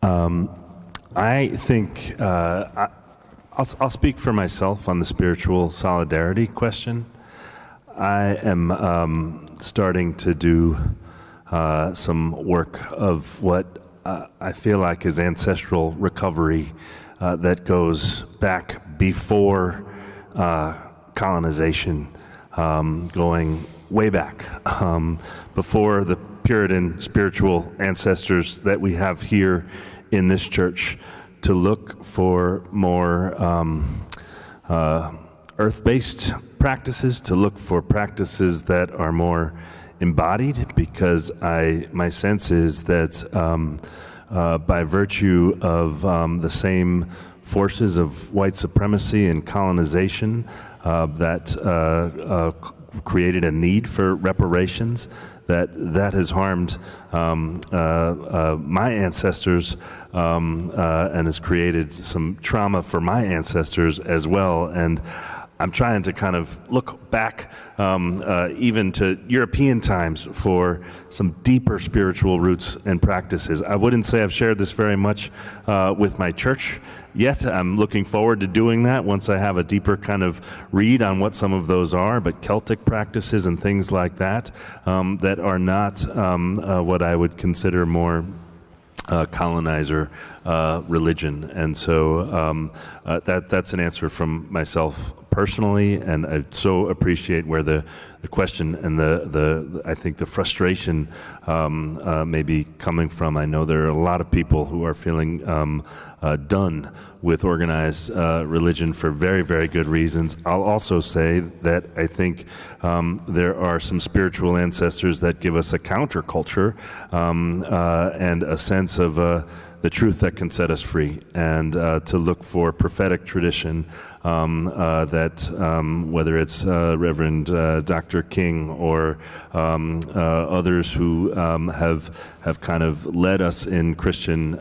I think I'll speak for myself on the spiritual solidarity question. I am starting to do some work of what I feel like is ancestral recovery that goes back before colonization, going way back, before the Puritan spiritual ancestors that we have here in this church, to look for more earth-based practices, to look for practices that are more embodied, because my sense is that by virtue of the same forces of white supremacy and colonization that created a need for reparations, that has harmed my ancestors and has created some trauma for my ancestors as well. And I'm trying to kind of look back even to European times for some deeper spiritual roots and practices. I wouldn't say I've shared this very much with my church yet. I'm looking forward to doing that once I have a deeper kind of read on what some of those are, but Celtic practices and things like that that are not what I would consider more colonizer religion. And so that's an answer from myself personally, and I so appreciate where the question and the I think the frustration may be coming from. I know there are a lot of people who are feeling done with organized religion for very, very good reasons. I'll also say that I think there are some spiritual ancestors that give us a counterculture and a sense of the truth that can set us free, and to look for prophetic tradition that whether it's Reverend Dr. King or others who have kind of led us in Christian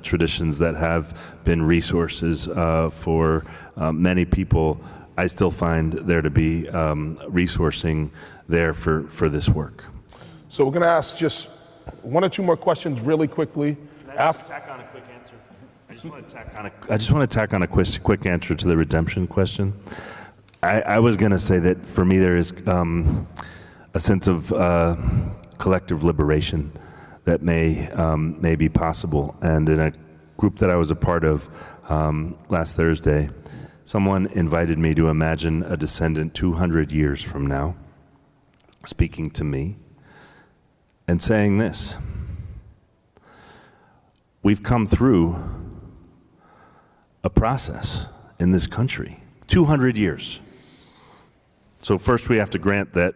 traditions that have been resources for many people. I still find there to be resourcing there for this work. So we're going to ask just one or two more questions really quickly. I just tack on a quick answer? I just want to tack on a quick answer to the redemption question. I was going to say that for me there is a sense of collective liberation that may be possible. And in a group that I was a part of last Thursday, someone invited me to imagine a descendant 200 years from now speaking to me and saying this: we've come through a process in this country, 200 years. So first we have to grant that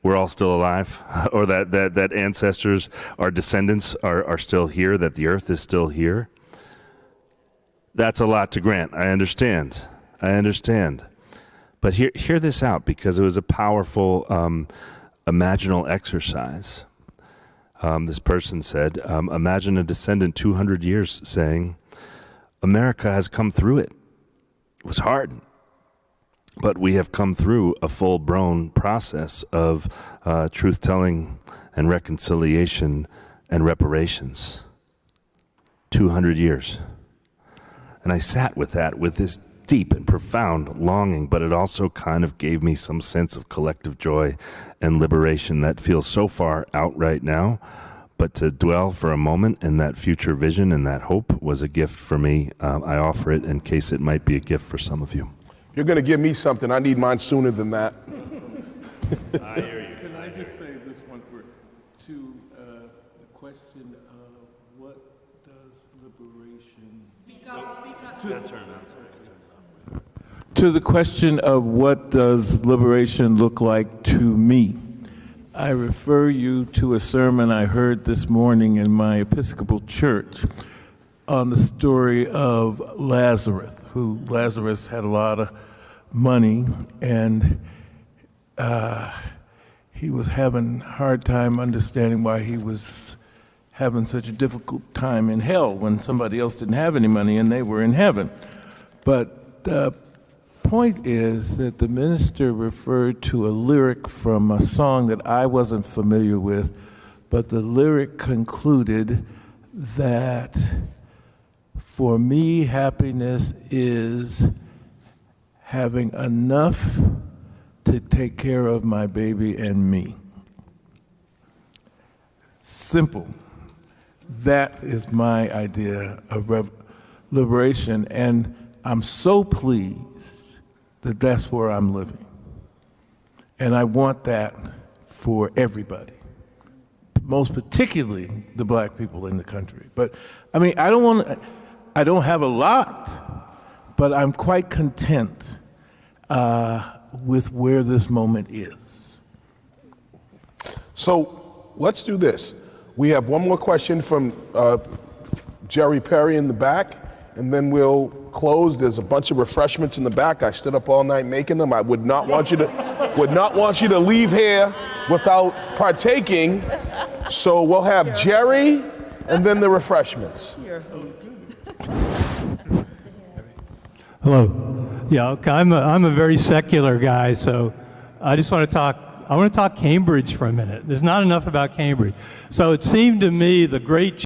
we're all still alive, or that ancestors, our descendants are still here, that the earth is still here. That's a lot to grant. I understand. But hear this out, because it was a powerful imaginal exercise. This person said, imagine a descendant 200 years saying, America has come through it. It was hard, but we have come through a full-blown process of truth-telling and reconciliation and reparations. 200 years. And I sat with that, with this deep and profound longing, but it also kind of gave me some sense of collective joy and liberation that feels so far out right now. But to dwell for a moment in that future vision and that hope was a gift for me. I offer it in case it might be a gift for some of you. You're going to give me something. I need mine sooner than that. I hear you. Can I just say this one word to the question of what does liberation... Speak up. To the question of what does liberation look like to me, I refer you to a sermon I heard this morning in my Episcopal church on the story of Lazarus, Lazarus had a lot of money, and he was having a hard time understanding why he was having such a difficult time in hell when somebody else didn't have any money and they were in heaven. But the point is that the minister referred to a lyric from a song that I wasn't familiar with, but the lyric concluded that for me, happiness is having enough to take care of my baby and me. Simple. That is my idea of liberation, and I'm so pleased that that's where I'm living. And I want that for everybody, most particularly the black people in the country. But I mean, I don't have a lot, but I'm quite content with where this moment is. So let's do this. We have one more question from Jerry Perry in the back, and then we'll close. There's a bunch of refreshments in the back. I stood up all night making them. I would not want you to leave here without partaking. So we'll have Jerry and then the refreshments. Hello. Yeah, okay, I'm a very secular guy, so I just want to talk Cambridge for a minute. There's not enough about Cambridge. So it seemed to me the great